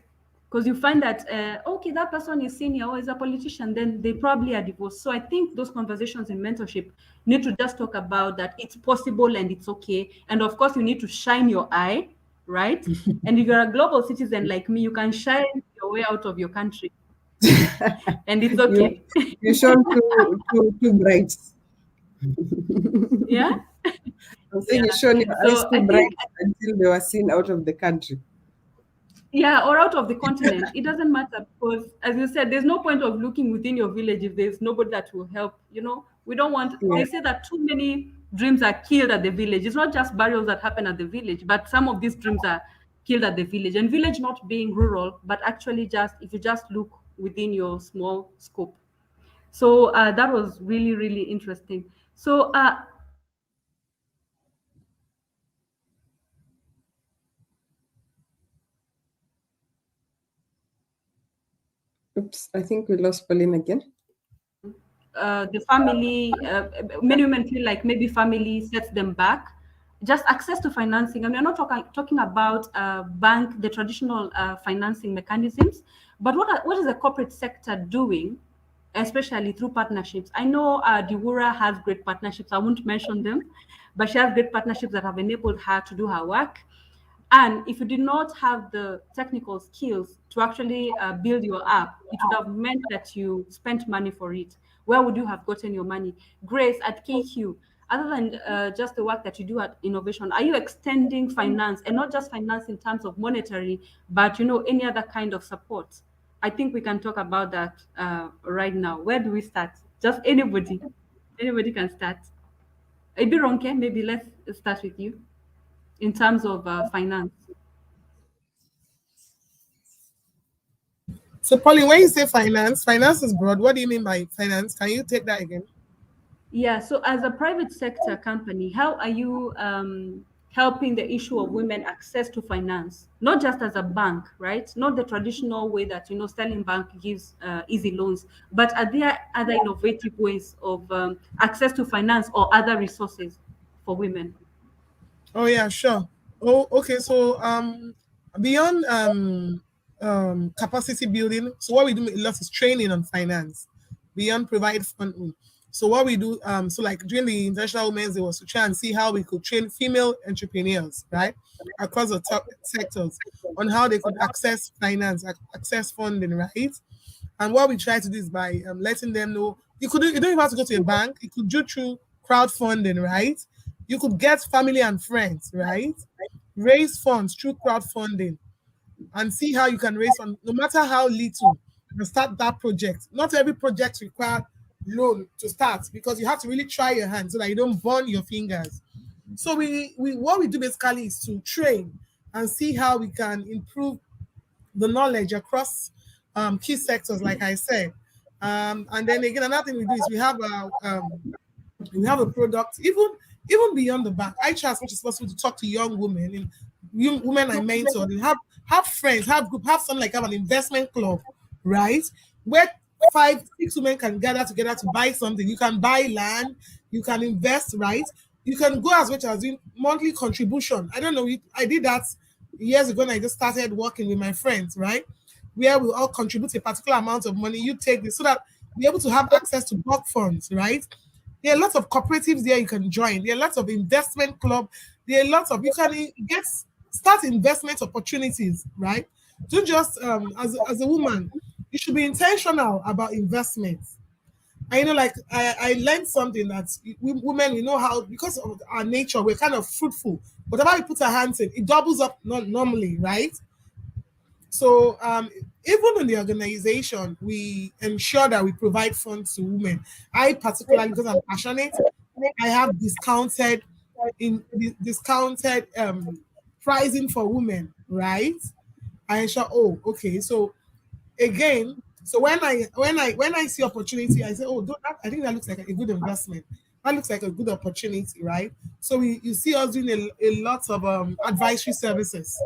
Because you find that okay, that person is senior or is a politician, then they probably are divorced. So I think those conversations in mentorship need to just talk about that it's possible and it's okay. And of course, you need to shine your eye, right? And if you're a global citizen like me, you can shine your way out of your country, and it's okay.
You shone too bright.
Yeah.
I'm saying
Yeah.
you shone your eyes
So
too
I
bright
think,
until they were seen out of the country.
yeah, or out of the continent. It doesn't matter because, as you said, there's no point of looking within your village if there's nobody that will help. You know, we don't want,
Yeah.
they say that too many dreams are killed at the village. It's not just burials that happen at the village, but some of these dreams are killed at the village. And village not being rural, but actually just, if you just look within your small scope. So that was really, really interesting. So
Oops, I think we lost Pauline again.
the family, many women feel like maybe family sets them back. Just access to financing. I mean, I'm not talking about bank, the traditional financing mechanisms, but what is the corporate sector doing, especially through partnerships? I know Diwura has great partnerships. I won't mention them, but she has great partnerships that have enabled her to do her work. And if you did not have the technical skills to actually build your app, it would have meant that you spent money for it. Where would you have gotten your money? Grace, at KQ, other than just the work that you do at innovation, are you extending finance, and not just finance in terms of monetary, but any other kind of support? I think we can talk about that right now. Where do we start? Just anybody can start. Ibironke, maybe let's start with you in terms of finance.
So, Pauline, when you say finance, finance is broad. What do you mean by finance? Can you take that again?
Yeah, so as a private sector company, how are you helping the issue of women access to finance, not just as a bank, right? Not the traditional way that, Sterling Bank gives easy loans, but are there other innovative ways of access to finance or other resources for women?
Oh yeah, sure. Oh, okay. So beyond capacity building, so what we do a lot is training on finance, beyond provide funding. So what we do, so like during the International Women's Day was to try and see how we could train female entrepreneurs, right, across the top sectors on how they could access finance, access funding, right? And what we try to do is by letting them know you don't even have to go to a bank. You could do through crowdfunding, right? You could get family and friends, right? Raise funds through crowdfunding and see how you can raise funds, no matter how little, and start that project. Not every project requires loan to start because you have to really try your hand so that you don't burn your fingers. So we what we do basically is to train and see how we can improve the knowledge across key sectors, like I said. And then again, another thing we do is we have a product, even beyond the bank. I try as much as possible to talk to young women and young women I mentor and have friends, have group, have something like have an investment club, right? Where 5, 6 women can gather together to buy something. You can buy land, you can invest, right? You can go as much as doing monthly contribution. I don't know, I did that years ago and I just started working with my friends, right? Where we all contribute a particular amount of money. You take this so that we're able to have access to bulk funds, right? There are lots of cooperatives there you can join. There are lots of investment club. There are lots of you can start investment opportunities, right? Don't just as a woman, you should be intentional about investments. I like I learned something that women, we know how, because of our nature, we're kind of fruitful. Whatever we put our hands in, it doubles up normally, right? So even in the organization, we ensure that we provide funds to women. I particularly, because I'm passionate, I have discounted pricing for women, right? I ensure. Oh, okay. So again, so when I see opportunity, I say, oh, I think that looks like a good investment. That looks like a good opportunity, right? So you see us doing a lot of advisory services,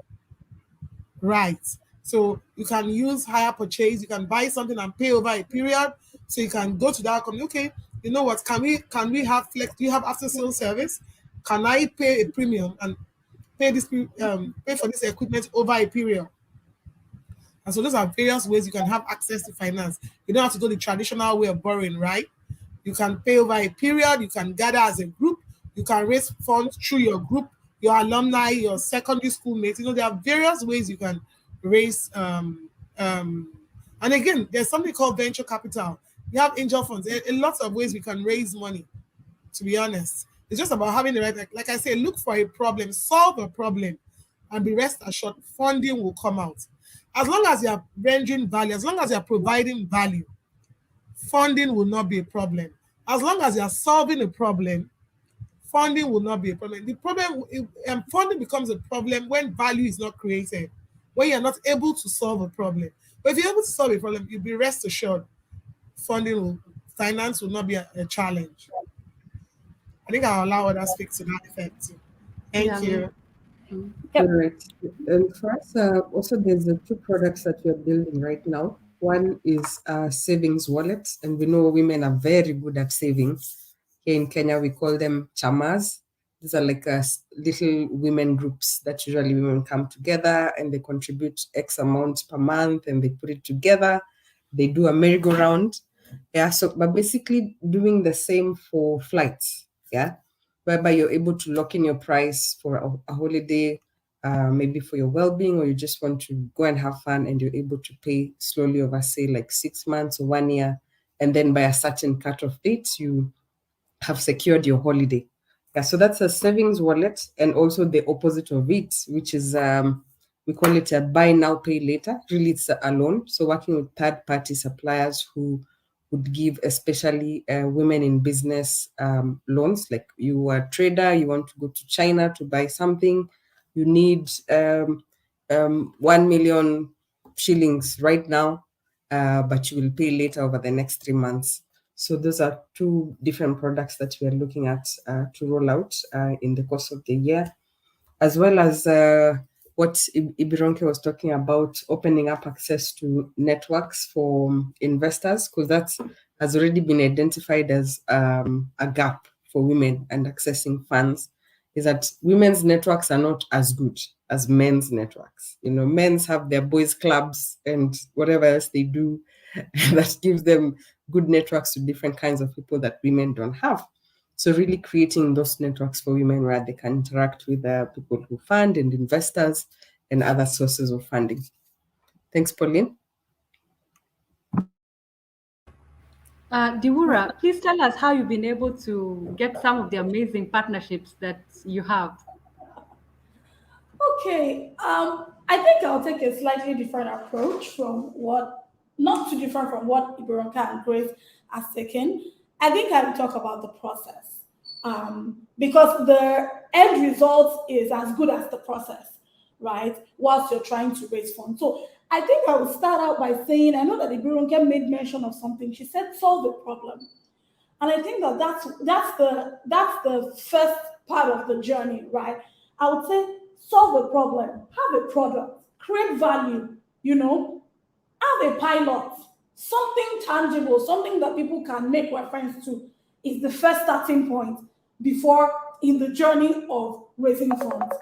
right? So you can use hire purchase. You can buy something and pay over a period. So you can go to that company. Okay, you know what? Can we have flex? Do you have after sales service? Can I pay a premium and pay for this equipment over a period? And so those are various ways you can have access to finance. You don't have to go the traditional way of borrowing, right? You can pay over a period. You can gather as a group. You can raise funds through your group, your alumni, your secondary school mates. There are various ways you can raise. And again, there's something called venture capital. You have angel funds. There are lots of ways we can raise money, to be honest. It's just about having the right, like I say, look for a problem, solve a problem, and be rest assured funding will come out. As long as you are rendering value, as long as you are providing value, funding will not be a problem. As long as you are solving a problem, funding will not be a problem. The problem, funding becomes a problem when value is not created, when you're not able to solve a problem. But if you're able to solve a problem, you'll be rest assured finance will not be a challenge. I think I'll allow others to speak to that effect too. Thank you.
Yep.
Correct. And for us, also there's the 2 products that we're building right now. One is savings wallets, and we know women are very good at saving. Here in Kenya, we call them chamas. These are like little women groups that usually women come together and they contribute X amount per month and they put it together. They do a merry-go-round. Yeah, so but basically doing the same for flights. Yeah, whereby you're able to lock in your price for a holiday, maybe for your well-being, or you just want to go and have fun, and you're able to pay slowly over, say, like 6 months or 1 year, and then by a certain cut-off date, you have secured your holiday. Yeah, so that's a savings wallet, and also the opposite of it, which is we call it a buy now, pay later. Really, it's a loan. So working with third-party suppliers who would give especially women in business loans. Like you are a trader, you want to go to China to buy something, you need 1 million shillings right now, but you will pay later over the next 3 months. So those are 2 different products that we are looking at to roll out in the course of the year. as well as what Ibironke was talking about, opening up access to networks for investors, because that has already been identified as a gap for women and accessing funds, is that women's networks are not as good as men's networks. You know, men's have their boys clubs and whatever else they do that gives them good networks to different kinds of people that women don't have. So really creating those networks for women where they can interact with people who fund and investors and other sources of funding. Thanks, Pauline.
Diwura, please tell us how you've been able to get some of the amazing partnerships that you have.
Okay, I think I'll take a slightly different approach from not too different from what Ibironka and Grace has taken. I think I will talk about the process, because the end result is as good as the process, right? Whilst you're trying to raise funds. So I think I will start out by saying, I know that Ibironka made mention of something. She said, solve the problem. And I think that's the first part of the journey, right? I would say solve a problem, have a product, create value, have a pilot, something tangible, something that people can make reference to is the first starting point before in the journey of raising funds.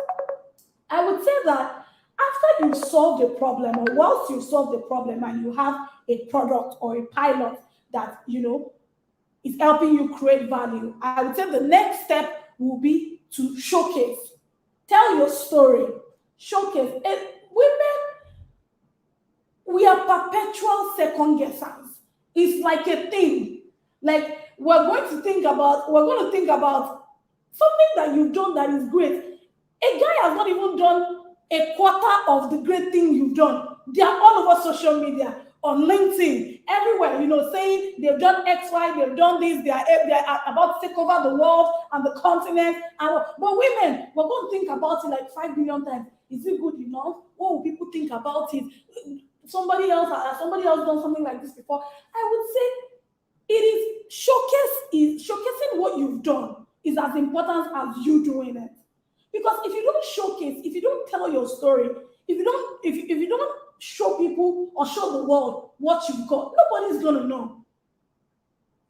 I would say that after you've solved a problem, or whilst you've solved the problem and you have a product or a pilot that, is helping you create value, I would say the next step will be to showcase. Tell your story. Showcase. And women, we are perpetual second guessers. It's like a thing. Like we're going to think about something that you've done that is great. A guy has not even done a quarter of the great thing you've done. They are all over social media, on LinkedIn, everywhere, saying they've done X, Y, they've done this, they are about to take over the world and the continent. But women, we're going to think about it like 5 billion times. Is it good enough? What will people think about it? Somebody else done something like this before. I would say it is showcasing what you've done is as important as you doing it. Because if you don't showcase, if you don't tell your story, if you don't show people or show the world what you've got, nobody's going to know.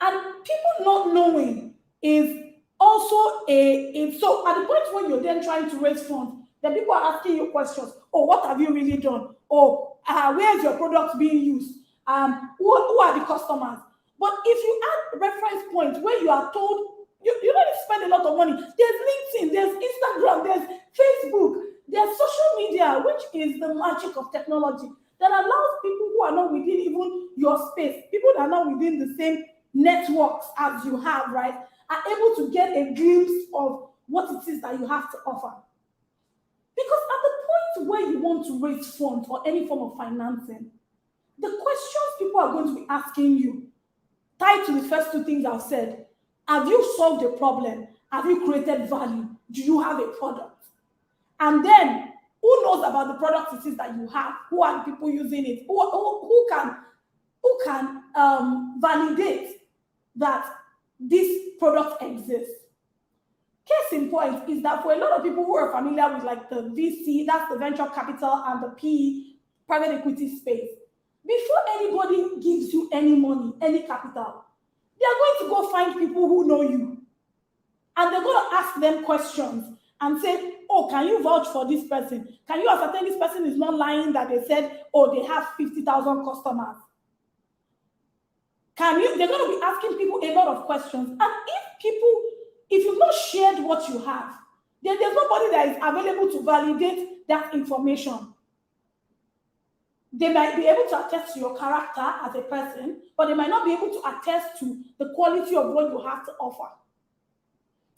And people not knowing is also so at the point when you're then trying to raise funds, then people are asking you questions. Oh, what have you really done? Oh, where is your product being used? Who are the customers? But if you add reference points where you are told you don't spend a lot of money, there's LinkedIn, there's Instagram, there's Facebook, there's social media, which is the magic of technology that allows people who are not within even your space, people that are not within the same networks as you have, right, are able to get a glimpse of what it is that you have to offer. Because at the point where you want to raise funds or any form of financing, the questions people are going to be asking you, tied to the first two things I've said, have you solved a problem? Have you created value? Do you have a product? And then, who knows about the product it is that you have? Who are the people using it? Who can validate that this product exists? Case in point is that for a lot of people who are familiar with like the VC, that's the venture capital, and the PE, private equity space, before anybody gives you any money, any capital, they are going to go find people who know you. And they're going to ask them questions and say, oh, can you vouch for this person? Can you ascertain this person is not lying that they said, oh, they have 50,000 customers? They're going to be asking people a lot of questions. And if you've not shared what you have, then there's nobody that is available to validate that information. They might be able to attest to your character as a person, but they might not be able to attest to the quality of what you have to offer.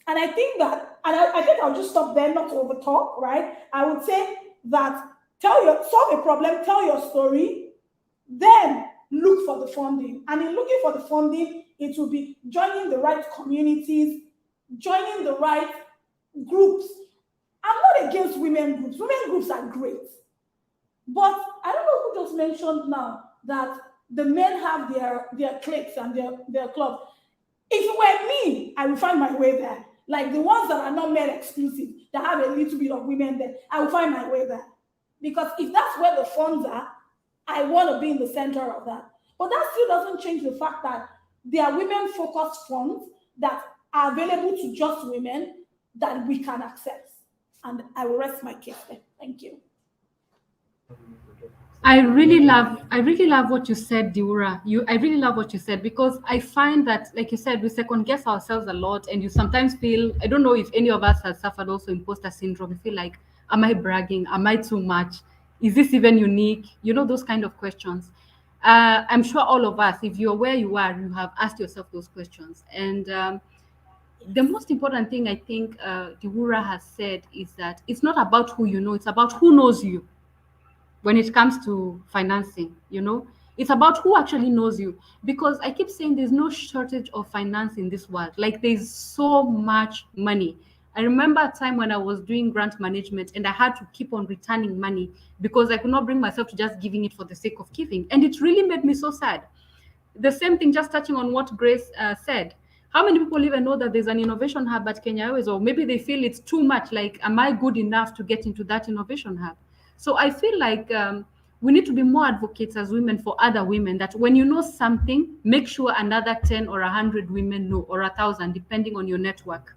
And I think that, I think I'll just stop there, not to overtalk, right? I would say that solve a problem, tell your story, then look for the funding. And in looking for the funding, it will be joining the right communities, joining the right groups. I'm not against women groups. Women groups are great. But I don't know who just mentioned now that the men have their cliques and their clubs. If it were me, I would find my way there. like the ones that are not male exclusive, that have a little bit of women there, I will find my way there. Because if that's where the funds are, I want to be in the center of that. But that still doesn't change the fact that there are women-focused funds that are available to just women that we can access. And I will rest my case there. Thank you.
I really love what you said, Diura. I really love what you said, because I find that, like you said, we second guess ourselves a lot, and you sometimes feel, I don't know if any of us has suffered also imposter syndrome. You feel like, am I bragging? Am I too much? Is this even unique? You know, those kind of questions. I'm sure all of us, if you're where you are, you have asked yourself those questions. And the most important thing I think Diura has said is that it's not about who you know, it's about who knows you when it comes to financing. It's about who actually knows you, because I keep saying there's no shortage of finance in this world. Like, there's so much money. I remember a time when I was doing grant management and I had to keep on returning money because I could not bring myself to just giving it for the sake of giving, and it really made me so sad. The same thing, just touching on what Grace said. How many people even know that there's an innovation hub at Kenya Airways? Or maybe they feel it's too much, like, am I good enough to get into that innovation hub? So I feel like we need to be more advocates as women for other women, that when you know something, make sure another 10 or 100 women know, or 1,000, depending on your network.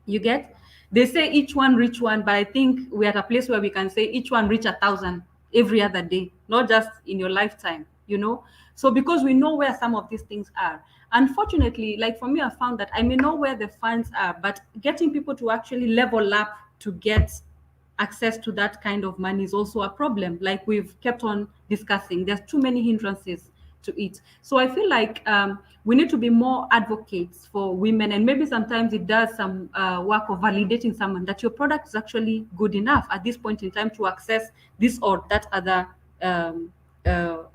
You get? They say each one reach one, but I think we're at a place where we can say each one reach 1,000 every other day, not just in your lifetime. So because we know where some of these things are, unfortunately, like for me, I found that I may know where the funds are, but getting people to actually level up to get access to that kind of money is also a problem. Like we've kept on discussing, there's too many hindrances to it. So I feel like we need to be more advocates for women, and maybe sometimes it does some work of validating someone that your product is actually good enough at this point in time to access this or that other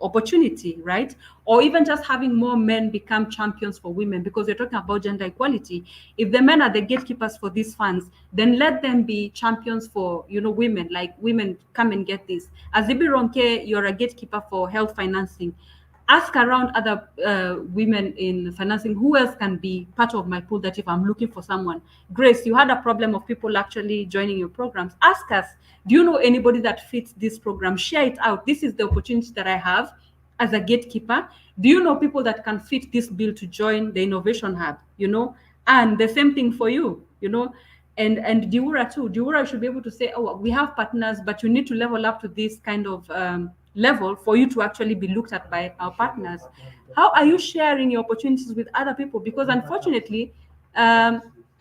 opportunity, right? Or even just having more men become champions for women, because we're talking about gender equality. If the men are the gatekeepers for these funds, then let them be champions for women. Like, women, come and get this. As Ibi Ronke, you're a gatekeeper for health financing. Ask around other women in financing, who else can be part of my pool, that if I'm looking for someone. Grace, you had a problem of people actually joining your programs. Ask us, do you know anybody that fits this program? Share it out. This is the opportunity that I have as a gatekeeper. Do you know people that can fit this bill to join the Innovation Hub? And the same thing for you. And Diura too. Diura should be able to say, oh, we have partners, but you need to level up to this kind of level for you to actually be looked at by our partners. How are you sharing your opportunities with other people? Because unfortunately,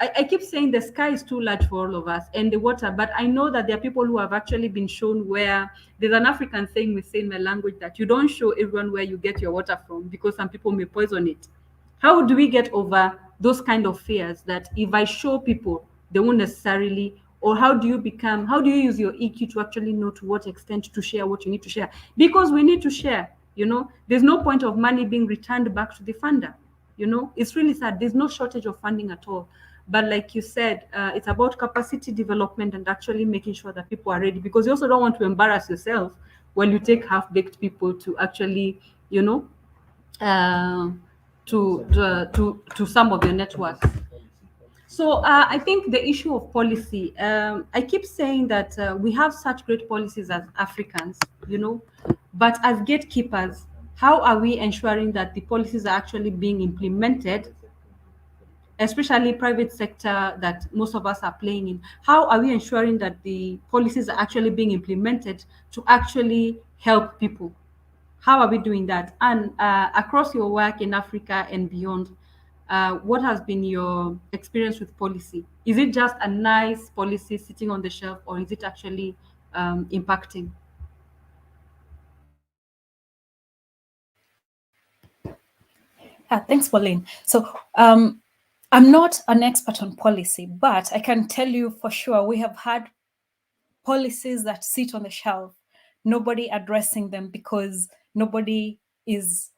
I keep saying the sky is too large for all of us, and the water, but I know that there are people who have actually been shown where there's an African saying we say in my language that you don't show everyone where you get your water from, because some people may poison it. How do we get over those kind of fears that if I show people, they won't necessarily, or how do you use your EQ to actually know to what extent to share what you need to share? Because we need to share. There's no point of money being returned back to the funder. It's really sad. There's no shortage of funding at all. But like you said, it's about capacity development and actually making sure that people are ready, because you also don't want to embarrass yourself when you take half-baked people to actually, to some of your networks. So I think the issue of policy, I keep saying that we have such great policies as Africans, but as gatekeepers, how are we ensuring that the policies are actually being implemented, especially private sector that most of us are playing in? How are we ensuring that the policies are actually being implemented to actually help people? How are we doing that? And across your work in Africa and beyond, what has been your experience with policy? Is it just a nice policy sitting on the shelf, or is it actually impacting?
Thanks, Pauline. So I'm not an expert on policy, but I can tell you for sure we have had policies that sit on the shelf, nobody addressing them because nobody is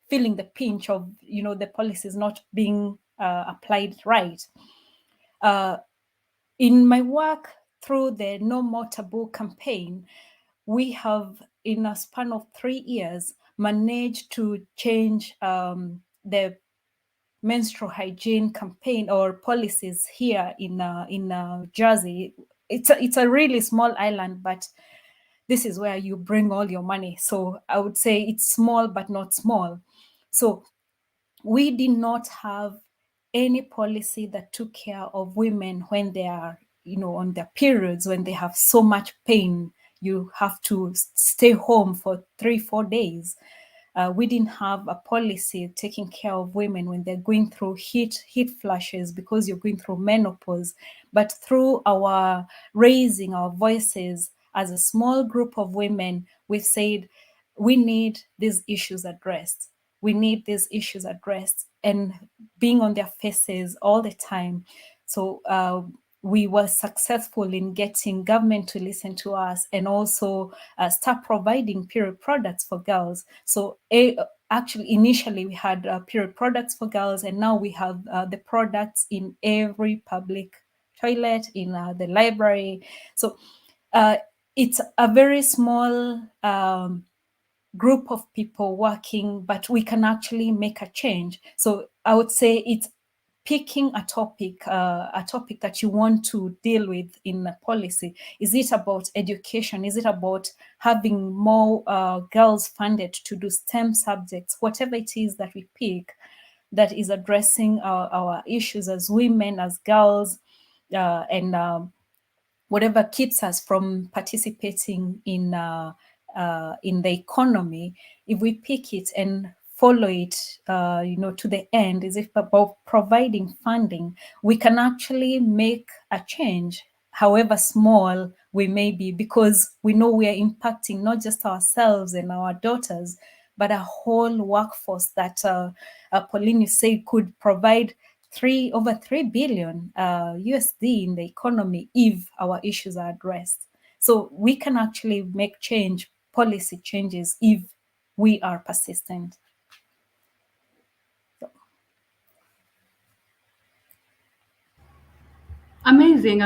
feeling the pinch of the policies not being applied right. In my work through the No More Taboo campaign, we have, in a span of 3 years, managed to change the menstrual hygiene campaign or policies here in Jersey. It's a really small island, but this is where you bring all your money. So I would say it's small, but not small. So we did not have any policy that took care of women when they are, on their periods, when they have so much pain. You have to stay home for 3-4 days. We didn't have a policy taking care of women when they're going through heat flashes because you're going through menopause. But through our raising our voices as a small group of women, we've said we need these issues addressed. We need these issues addressed and being on their faces all the time. So we were successful in getting government to listen to us and also start providing period products for girls. So actually, initially we had period products for girls, and now we have the products in every public toilet, in the library. So it's a very small group of people working, but we can actually make a change. So I would say it's picking a topic that you want to deal with in a policy. Is it about education? Is it about having more girls funded to do STEM subjects? Whatever it is that we pick that is addressing our issues as women, as girls, and whatever keeps us from participating in the economy, if we pick it and follow it, to the end, is if about providing funding, we can actually make a change, however small we may be, because we know we are impacting not just ourselves and our daughters, but a whole workforce that Pauline said could provide over 3 billion USD in the economy if our issues are addressed. So we can actually make policy changes if we are persistent.
Amazing.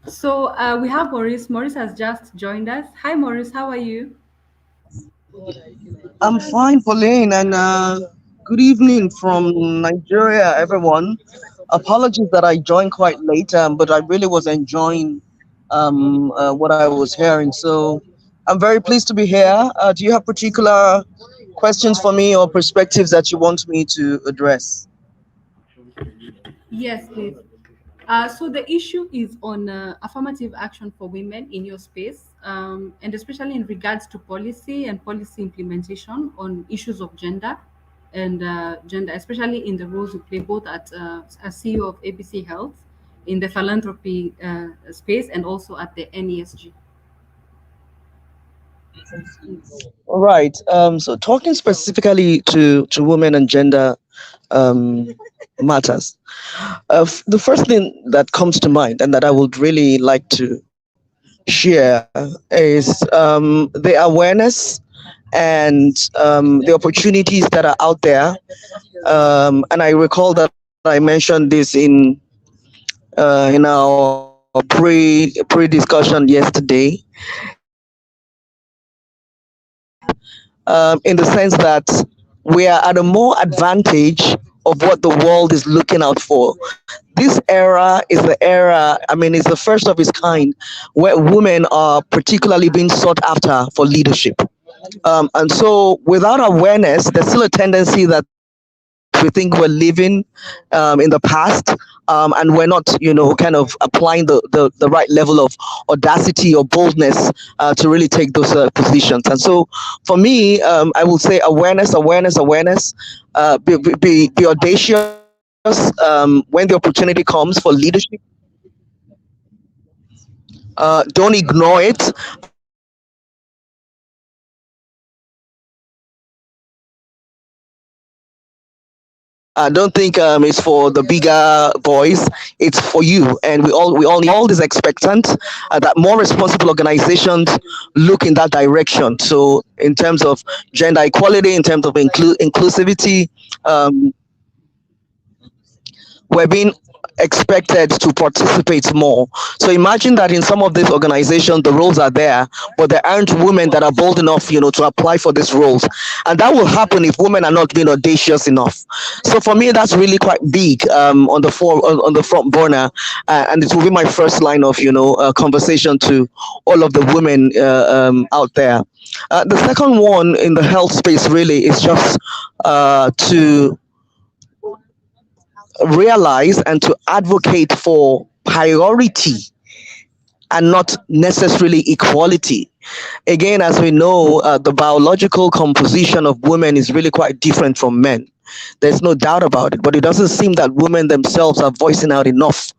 So we have Maurice. Maurice has just joined us. Hi, Maurice. How are you?
I'm fine, Pauline, and good evening from Nigeria, everyone. Apologies that I joined quite late, but I really was enjoying what I was hearing. So I'm very pleased to be here. Do you have particular questions for me or perspectives that you want me to address?
Yes, please. So the issue is on affirmative action for women in your space, and especially in regards to policy and policy implementation on issues of gender, especially in the roles you play both as CEO of ABC Health in the philanthropy space and also at the NESG.
All right. So talking specifically to women and gender um, matters. The first thing that comes to mind and that I would really like to share is the awareness and the opportunities that are out there. And I recall that I mentioned this in our pre discussion yesterday. In the sense that we are at a more advantage of what the world is looking out for. This era is the era, I mean, it's the first of its kind where women are particularly being sought after for leadership. And so without awareness, there's still a tendency that we think we're living in the past, and we're not, kind of applying the right level of audacity or boldness to really take those positions. And so for me, I will say awareness, be audacious when the opportunity comes for leadership. Don't ignore it. I don't think it's for the bigger boys. It's for you, and we all is expectant that more responsible organizations look in that direction. So, in terms of gender equality, in terms of inclusivity, we're being expected to participate more. So imagine that in some of these organizations, the roles are there, but there aren't women that are bold enough, to apply for these roles. And that will happen if women are not being audacious enough. So for me, that's really quite big on the front burner, and it will be my first line of conversation to all of the women out there. The second one in the health space really is just to realize and to advocate for priority and not necessarily equality. Again, as we know, the biological composition of women is really quite different from men. There's no doubt about it, but it doesn't seem that women themselves are voicing out enough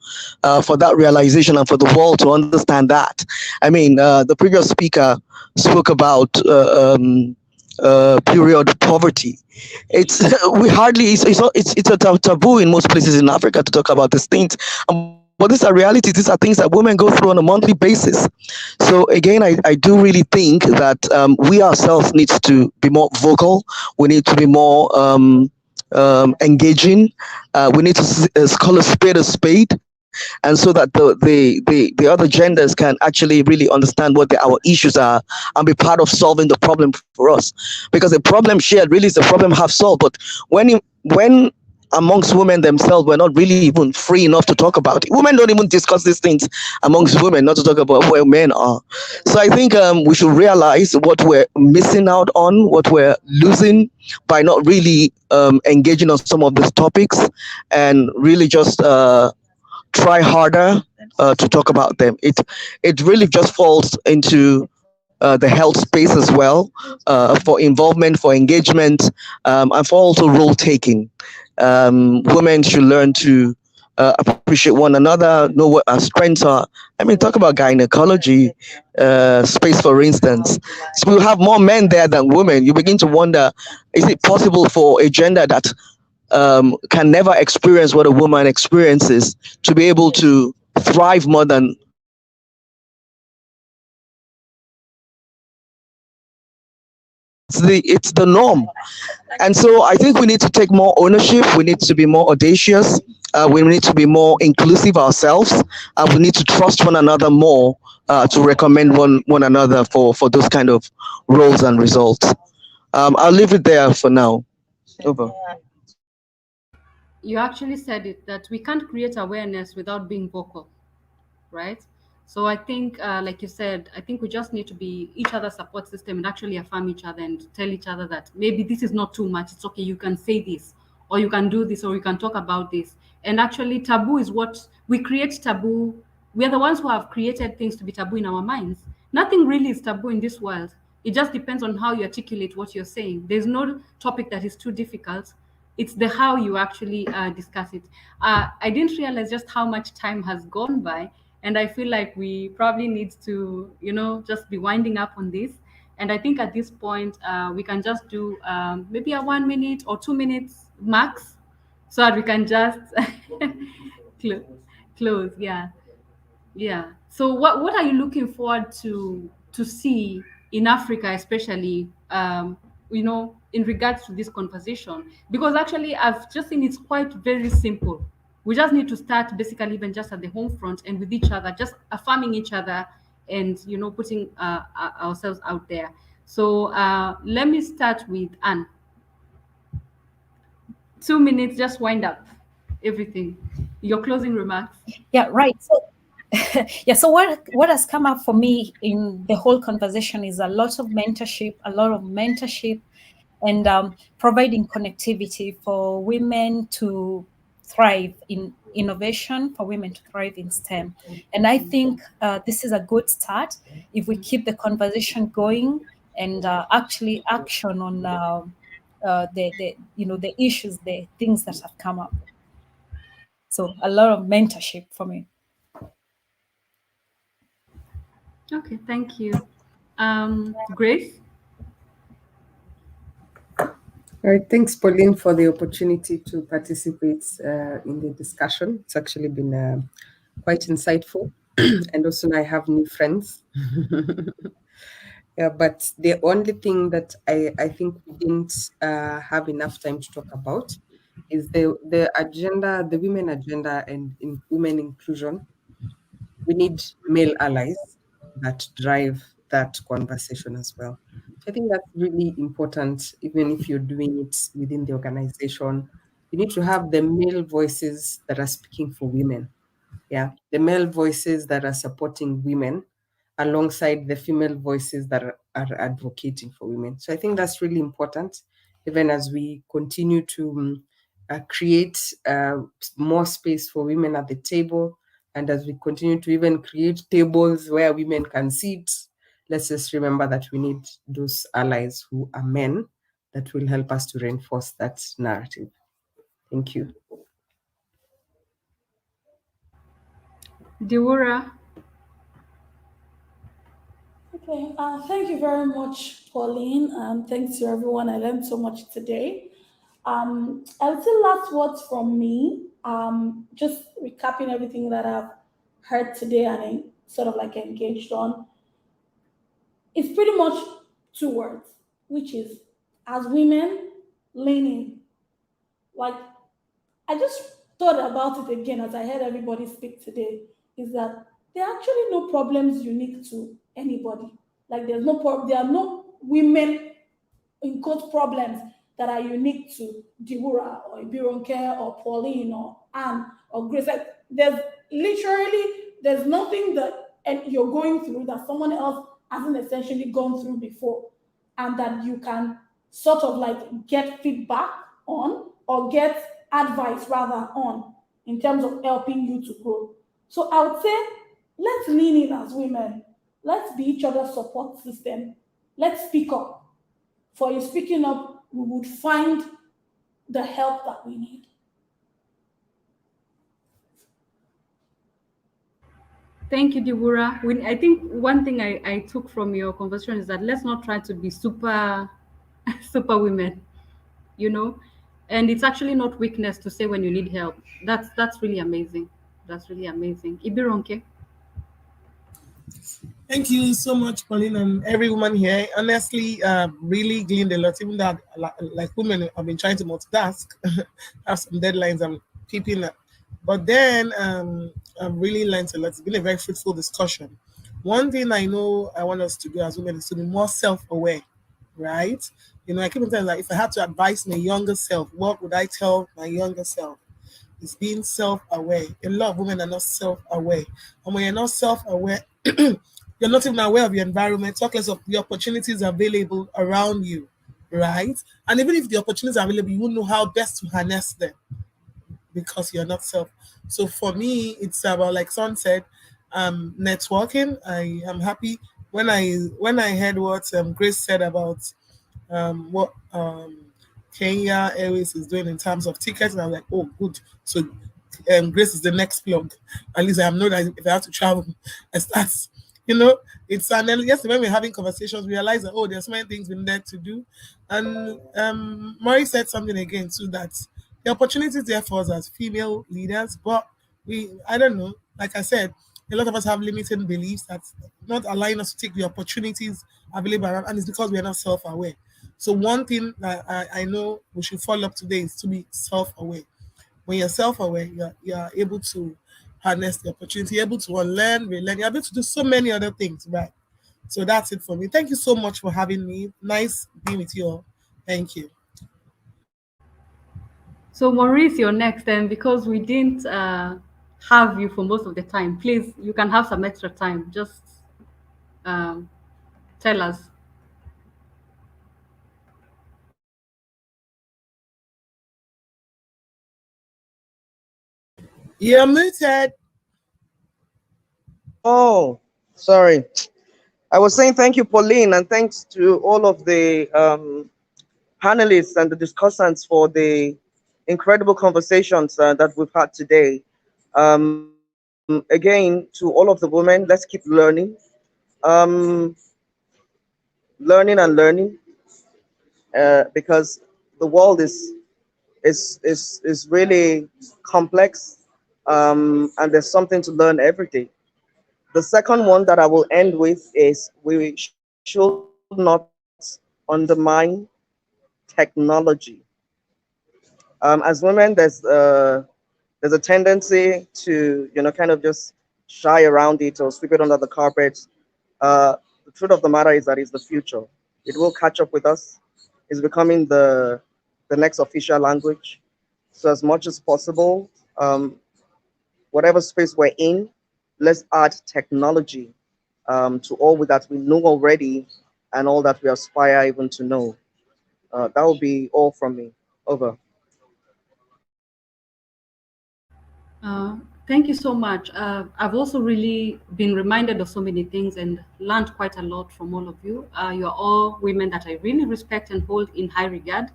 for that realization and for the world to understand that. I mean, the previous speaker spoke about period poverty. It's we hardly it's a taboo in most places in Africa to talk about these things. But these are realities. These are things that women go through on a monthly basis. So again, I do really think that we ourselves need to be more vocal. We need to be more engaging. We need to call a spade, and so that the other genders can actually really understand what our issues are and be part of solving the problem for us. Because the problem shared really is the problem half solved. But when amongst women themselves, we're not really even free enough to talk about it. Women don't even discuss these things amongst women, not to talk about where men are. So I think we should realize what we're missing out on, what we're losing by not really engaging on some of these topics, and really just try harder to talk about them. It really just falls into the health space as well, for involvement, for engagement, and for also role taking. Women should learn to appreciate one another, know what our strengths are. I mean, talk about gynecology space, for instance. So we'll have more men there than women. You begin to wonder, is it possible for a gender that can never experience what a woman experiences to be able to thrive more than it's the norm. And so I think we need to take more ownership. We need to be more audacious. We need to be more inclusive ourselves. We need to trust one another more to recommend one another for those kind of roles and results. I'll leave it there for now. Over.
You actually said it, that we can't create awareness without being vocal, right? So I think, like you said, I think we just need to be each other's support system and actually affirm each other and tell each other that maybe this is not too much. It's okay. You can say this, or you can do this, or you can talk about this. And actually, taboo is what we create taboo. We are the ones who have created things to be taboo in our minds. Nothing really is taboo in this world. It just depends on how you articulate what you're saying. There's no topic that is too difficult. It's the how you actually discuss it. I didn't realize just how much time has gone by, and I feel like we probably need to, just be winding up on this. And I think at this point, we can just do maybe a 1 minute or 2 minutes max, so that we can just close. Close. Yeah. Yeah. So what are you looking forward to see in Africa, especially in regards to this conversation? Because actually I've just seen it's quite very simple. We just need to start basically even just at the home front and with each other, just affirming each other and putting ourselves out there. So let me start with Anne. 2 minutes, just wind up everything. Your closing remarks.
Yeah, right. So yeah, so what has come up for me in the whole conversation is a lot of mentorship and providing connectivity for women to thrive in innovation, for women to thrive in STEM. And I think this is a good start if we keep the conversation going and actually action on the issues, the things that have come up. So a lot of mentorship for me.
Okay, thank you. Grace?
All right, thanks, Pauline, for the opportunity to participate in the discussion. It's actually been quite insightful, and also I have new friends. Yeah, but the only thing that I think we didn't have enough time to talk about is the agenda, the women agenda, and in women inclusion. We need male allies that drive that conversation as well. So I think that's really important, even if you're doing it within the organization. You need to have the male voices that are speaking for women. Yeah, the male voices that are supporting women alongside the female voices that are advocating for women. So I think that's really important, even as we continue to create more space for women at the table, and as we continue to even create tables where women can sit. Let's just remember that we need those allies who are men that will help us to reinforce that narrative. Thank you.
Deborah.
Okay, thank you very much, Pauline, and thanks to everyone. I learned so much today. I would say last words from me. Just recapping everything that I've heard today and I sort of like engaged on. It's pretty much two words, which is as women leaning. Like I just thought about it again as I heard everybody speak today. Is that there are actually no problems unique to anybody. Like there are no women in quote problems that are unique to Diwura or Ibironke or Pauline or Anne or Grace. Like, there's nothing that and you're going through that someone else hasn't essentially gone through before, and that you can sort of like get feedback on or get advice rather on in terms of helping you to grow. So I would say let's lean in as women. Let's be each other's support system. Let's speak up. For in speaking up, we would find the help that we need.
Thank you, Deborah. I think one thing I took from your conversation is that let's not try to be super, super women, you know, and it's actually not weakness to say when you need help. That's really amazing. That's really amazing. Ibironke.
Thank you so much, Pauline, and every woman here. Honestly, really gleaned a lot. Even that, like women, I've been trying to multitask, have some deadlines I'm keeping up. But then I've really learned a lot. It's been a very fruitful discussion. One thing I know I want us to do as women is to be more self-aware, right? You know, I keep on telling like if I had to advise my younger self, what would I tell my younger self? Is being self-aware. A lot of women are not self-aware. And when you're not self-aware, you're not even aware of your environment, talk less of the opportunities available around you, right? And even if the opportunities are available, you won't know how best to harness them because you're not self. So for me, it's about like Son said, networking. I am happy when I heard what Grace said about what Kenya Airways is doing in terms of tickets, and I'm like, oh, good. So Grace is the next plug. At least I know that if I have to travel, I start. You know, it's and then yesterday when we're having conversations, we realize that there's so many things we need to do. And Maury said something again too that the opportunities there for us as female leaders, but I don't know, like I said, a lot of us have limiting beliefs that's not allowing us to take the opportunities available around, and it's because we are not self-aware. So one thing that I know we should follow up today is to be self-aware. When you're self-aware, you're able to harness the opportunity, you're able to unlearn, relearn, you're able to do so many other things, right? So that's it for me. Thank you so much for having me. Nice being with you all. Thank you.
So Maurice, you're next, and because we didn't have you for most of the time, please you can have some extra time. Just um, tell us.
You're muted.
Oh, sorry. I was saying thank you, Pauline, and thanks to all of the panelists and the discussants for the incredible conversations that we've had today. Again, to all of the women, let's keep learning, um, learning and learning, because the world is really complex, and there's something to learn every day. The second one that I will end with is we should not undermine technology. As women, there's a tendency to, kind of just shy around it or sweep it under the carpet. The truth of the matter is that it's the future. It will catch up with us. It's becoming the next official language. So as much as possible, whatever space we're in, let's add technology to all that we know already and all that we aspire even to know. That will be all from me. Over.
Uh, Thank you so much. I've also really been reminded of so many things and learned quite a lot from all of you. You're all women that I really respect and hold in high regard.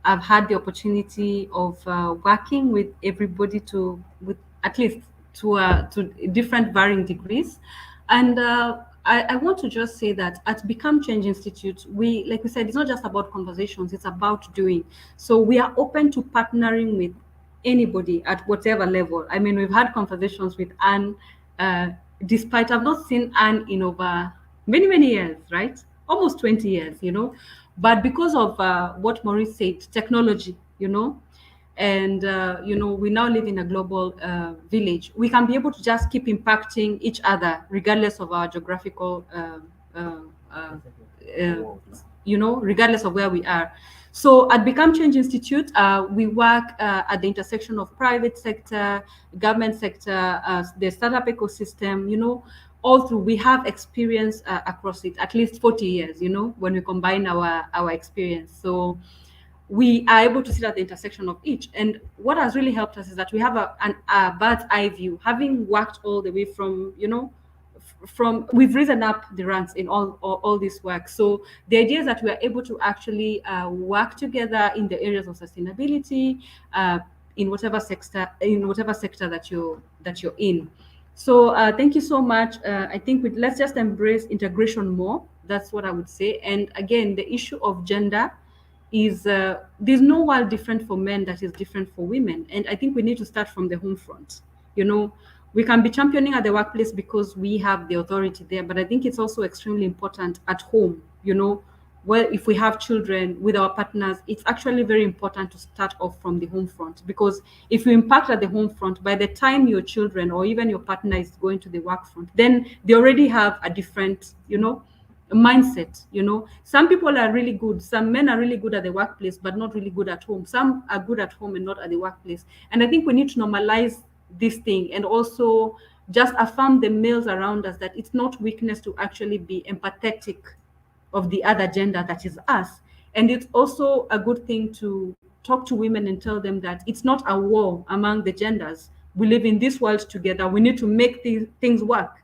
I've had the opportunity of working with everybody with at least to different varying degrees, and I want to just say that at Become Change Institute, like we said, it's not just about conversations; it's about doing. So we are open to partnering with anybody at whatever level. I mean, we've had conversations with Anne, uh, despite I've not seen Anne in over many, many years, right? Almost 20 years, But because of what Maurice said, technology, and we now live in a global village, we can be able to just keep impacting each other regardless of our geographical uh, uh, regardless of where we are. So at Become Change Institute, we work at the intersection of private sector, government sector, the startup ecosystem, all through. We have experience across it, at least 40 years, when we combine our experience. So we are able to sit at the intersection of each. And what has really helped us is that we have a bird's eye view, having worked all the way from, we've risen up the ranks in all this work. So the idea is that we are able to actually work together in the areas of sustainability, in whatever sector that you're in. So thank you so much. I think let's just embrace integration more. That's what I would say. And again, the issue of gender is there's no world different for men that is different for women, and I think we need to start from the home front. We can be championing at the workplace because we have the authority there, but I think it's also extremely important at home. Well, if we have children with our partners, it's actually very important to start off from the home front, because if you impact at the home front, by the time your children or even your partner is going to the work front, then they already have a different mindset. Some people are really good, some men are really good at the workplace but not really good at home, some are good at home and not at the workplace. And I think we need to normalize this thing, and also just affirm the males around us that it's not weakness to actually be empathetic of the other gender that is us. And it's also a good thing to talk to women and tell them that it's not a war among the genders. We live in this world together, we need to make these things work.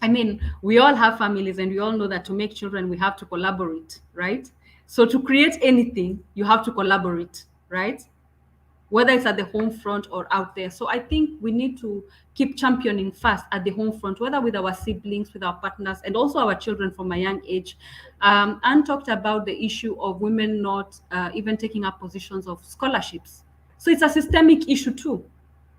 I mean, we all have families, and we all know that to make children, we have to collaborate, right? So to create anything, you have to collaborate, right? Whether it's at the home front or out there. So I think we need to keep championing first at the home front, whether with our siblings, with our partners, and also our children from a young age. Anne talked about the issue of women not even taking up positions of scholarships. So it's a systemic issue too.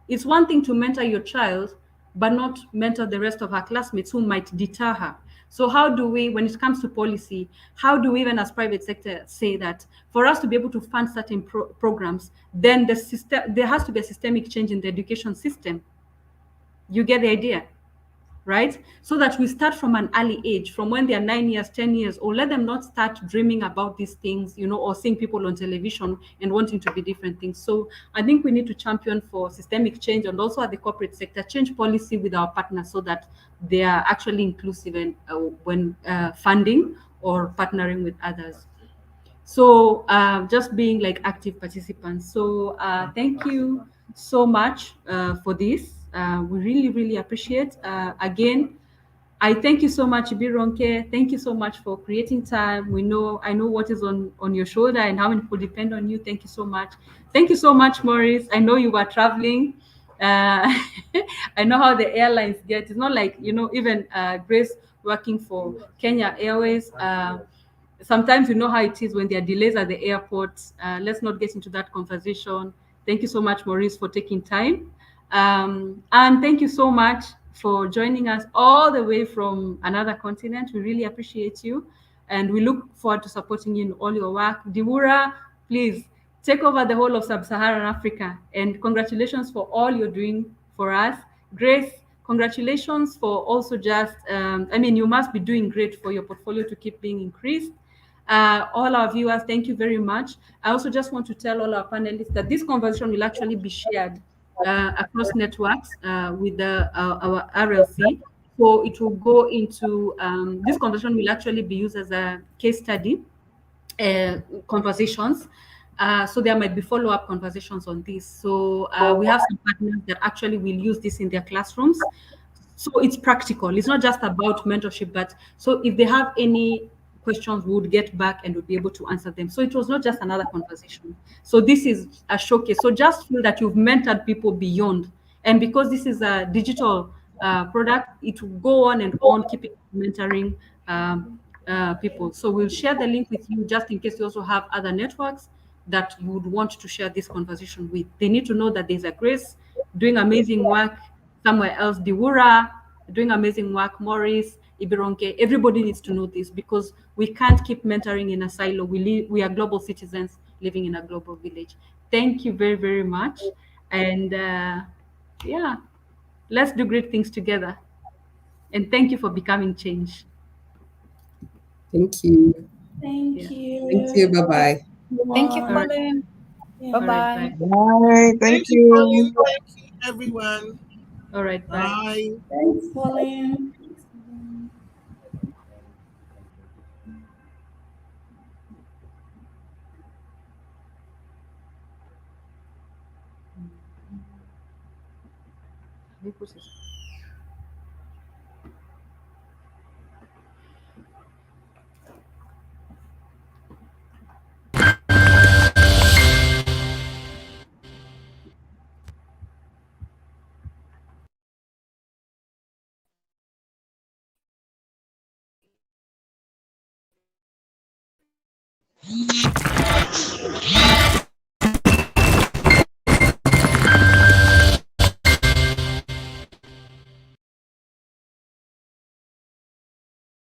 It's one thing to mentor your child, but not mentor the rest of her classmates who might deter her. So how do we, when it comes to policy, how do we even as private sector say that for us to be able to fund certain programs, then there has to be a systemic change in the education system? You get the idea? Right? So that we start from an early age, from when they are 9 years, 10 years, or let them not start dreaming about these things, or seeing people on television and wanting to be different things. So I think we need to champion for systemic change, and also at the corporate sector, change policy with our partners so that they are actually inclusive and when funding or partnering with others. So just being like active participants. So thank you so much for this. We really, really appreciate. Again, I thank you so much, Ibironke. Thank you so much for creating time. I know what is on your shoulder and how many people depend on you. Thank you so much. Thank you so much, Maurice. I know you were traveling. I know how the airlines get. It's not like, even Grace working for Kenya Airways. Sometimes you know how it is when there are delays at the airport. Let's not get into that conversation. Thank you so much, Maurice, for taking time. And thank you so much for joining us all the way from another continent. We really appreciate you. And we look forward to supporting you in all your work. Diwura, please take over the whole of sub-Saharan Africa. And congratulations for all you're doing for us. Grace, congratulations for also just, I mean, you must be doing great for your portfolio to keep being increased. All our viewers, thank you very much. I also just want to tell all our panelists that this conversation will actually be shared across networks with our RLC. So it will go into, this conversation will actually be used as a case study conversations. So there might be follow-up conversations on this. So we have some partners that actually will use this in their classrooms. So it's practical. It's not just about mentorship, but so if they have any questions, we would get back and we'll be able to answer them. So it was not just another conversation. So this is a showcase. So just feel that you've mentored people beyond. And because this is a digital product, it will go on and on, keeping mentoring people. So we'll share the link with you just in case you also have other networks that you would want to share this conversation with. They need to know that there's a Grace doing amazing work somewhere else, Diwura doing amazing work, Morris, Ibironke. Everybody needs to know this because we can't keep mentoring in a silo. We are global citizens living in a global village. Thank you very, very much. And yeah, let's do great things together. And thank you for becoming change.
Thank you.
Thank
Yeah.
Thank you.
you.
Bye-bye.
Thank you,
All right.
Colin.
Yeah.
All right.
Bye-bye.
Bye.
Bye. Thank
Thank you,
you.
Pauline. Thank you, everyone.
All right. Bye.
Bye.
Thanks, Pauline.